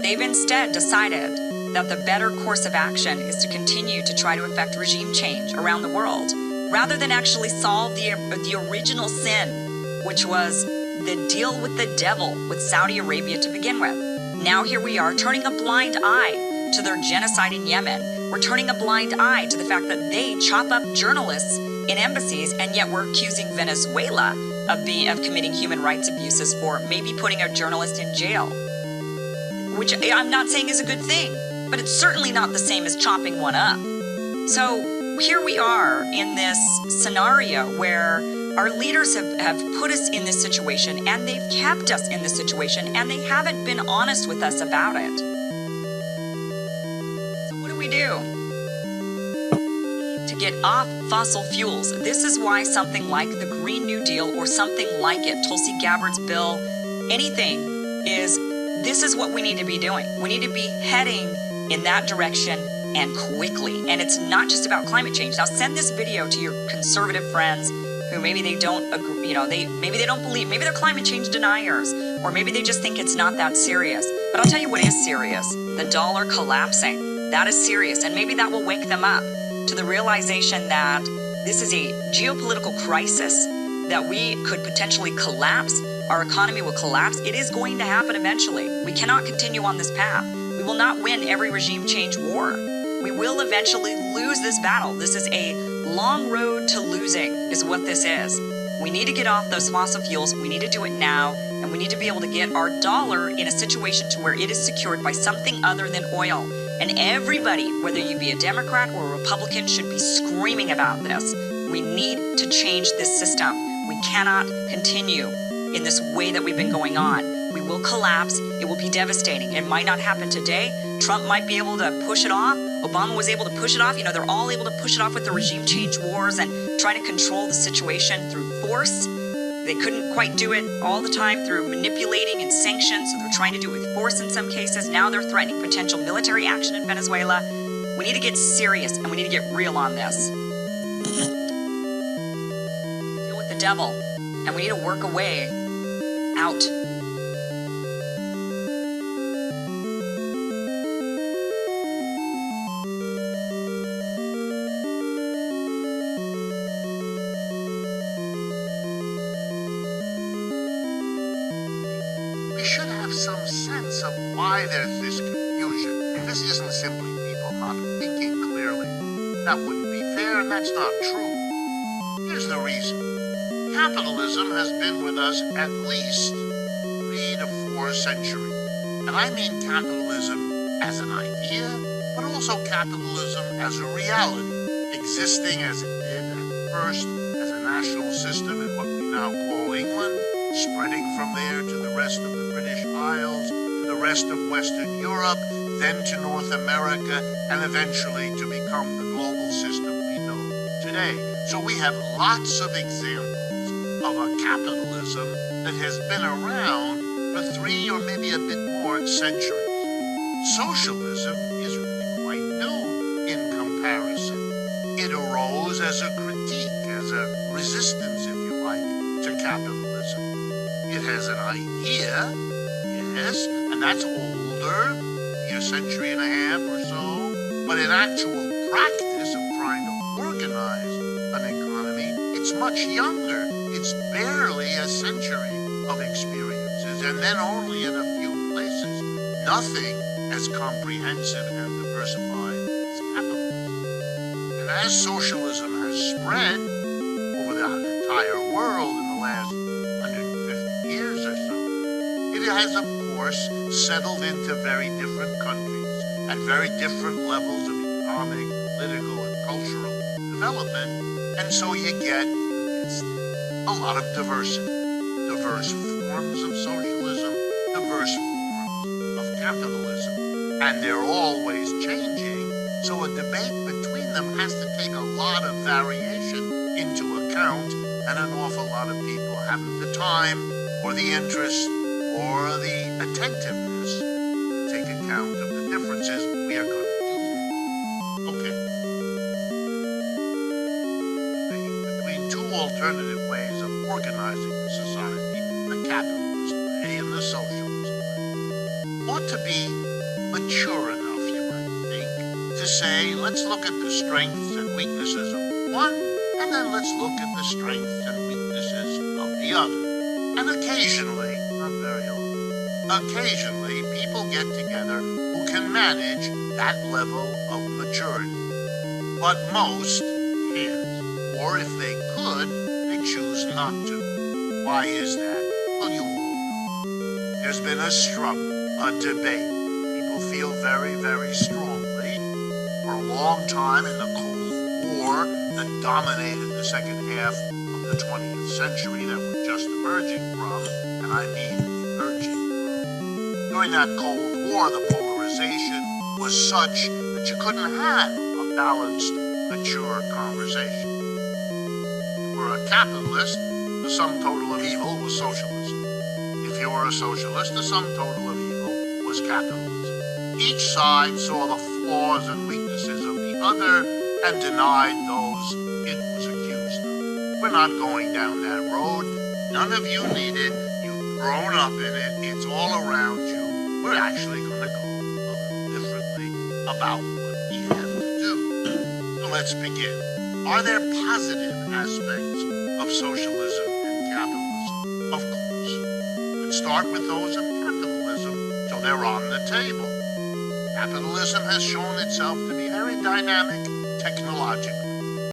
They've instead decided that the better course of action is to continue to try to effect regime change around the world, rather than actually solve the original sin, which was the deal with the devil with Saudi Arabia to begin with. Now here we are turning a blind eye to their genocide in Yemen. We're turning a blind eye to the fact that they chop up journalists in embassies, and yet we're accusing Venezuela of committing human rights abuses for maybe putting a journalist in jail, which I'm not saying is a good thing, but it's certainly not the same as chopping one up. So here we are in this scenario where our leaders have put us in this situation, and they've kept us in this situation, and they haven't been honest with us about it. So what do we do? To get off fossil fuels. This is why something like the Green New Deal or something like it, Tulsi Gabbard's bill, anything this is what we need to be doing. We need to be heading in that direction, and quickly. And it's not just about climate change. Now send this video to your conservative friends who maybe they don't agree, maybe they don't believe, maybe they're climate change deniers, or maybe they just think it's not that serious. But I'll tell you what is serious. The dollar collapsing. That is serious. And maybe that will wake them up to the realization that this is a geopolitical crisis, that we could potentially collapse. Our economy will collapse. It is going to happen eventually. We cannot continue on this path. We will not win every regime change war. We will eventually lose this battle. This is a long road to losing, is what this is. We need to get off those fossil fuels. We need to do it now, and we need to be able to get our dollar in a situation to where it is secured by something other than oil. And everybody, whether you be a Democrat or a Republican, should be screaming about this. We need to change this system. We cannot continue in this way that we've been going on. We will collapse. It will be devastating. It might not happen today. Trump might be able to push it off. Obama was able to push it off. They're all able to push it off with the regime change wars and trying to control the situation through force. They couldn't quite do it all the time through manipulating and sanctions, so they're trying to do it with force in some cases. Now they're threatening potential military action in Venezuela. We need to get serious, and we need to get real on this. Deal with the devil, and we need to work a way out. We should have some sense of why there's this confusion. This isn't simply people not thinking clearly. That wouldn't be fair, and that's not true. Here's the reason. capitalism has been with us at least 3 to 4 centuries. And I mean capitalism as an idea, but also capitalism as a reality, existing as it did at first as a national system in what we now call England, spreading from there to the rest of the British Isles, to the rest of Western Europe, then to North America, and eventually to become the global system we know today. So we have lots of examples of a capitalism that has been around for 3 or maybe a bit more centuries. Socialism is really quite new in comparison. It arose as a critique, as a resistance, if you like, to capitalism. It has an idea, yes, and that's older, a century and a half or so, but in actual practice of trying to organize an economy, it's much younger. It's barely a century of experiences, and then only in a few places. Nothing as comprehensive and diversified as capitalism. And as socialism has spread over the entire world in the last 150 years or so, it has, of course, settled into very different countries at very different levels of economic, political, and cultural development, and so you get a lot of diversity. Diverse forms of socialism, diverse forms of capitalism, and they're always changing, so a debate between them has to take a lot of variation into account, and an awful lot of people haven't the time or the interest or the attentiveness to take account of the differences. We are going to do that. Okay. Between two alternative ways of organizing the society, the capitalist way and the socialist way, ought to be mature enough, you might think, to say, let's look at the strengths and weaknesses of one, and then let's look at the strengths and weaknesses of the other. And occasionally, not very often, occasionally people get together who can manage that level of maturity. But most can't. Or if they could, they choose not to. Why is that? Well, you all know. There's been a struggle, a debate. People feel very, very strongly for a long time in the Cold War that dominated the second half of the 20th century that we're just emerging from, and I mean emerging from. During that Cold War, the polarization was such that you couldn't have a balanced, mature conversation. If you were a capitalist, the sum total of evil was socialism. If you were a socialist, the sum total of evil was capitalism. Each side saw the flaws and weaknesses of the other and denied those it was accused of. We're not going down that road. None of you need it. You've grown up in it. It's all around you. We're actually going to go a little differently about what we have to do. So let's begin. Are there positive aspects of socialism and capitalism? Of course. Let's start with those of capitalism so they're on the table. Capitalism has shown itself to be very dynamic technologically.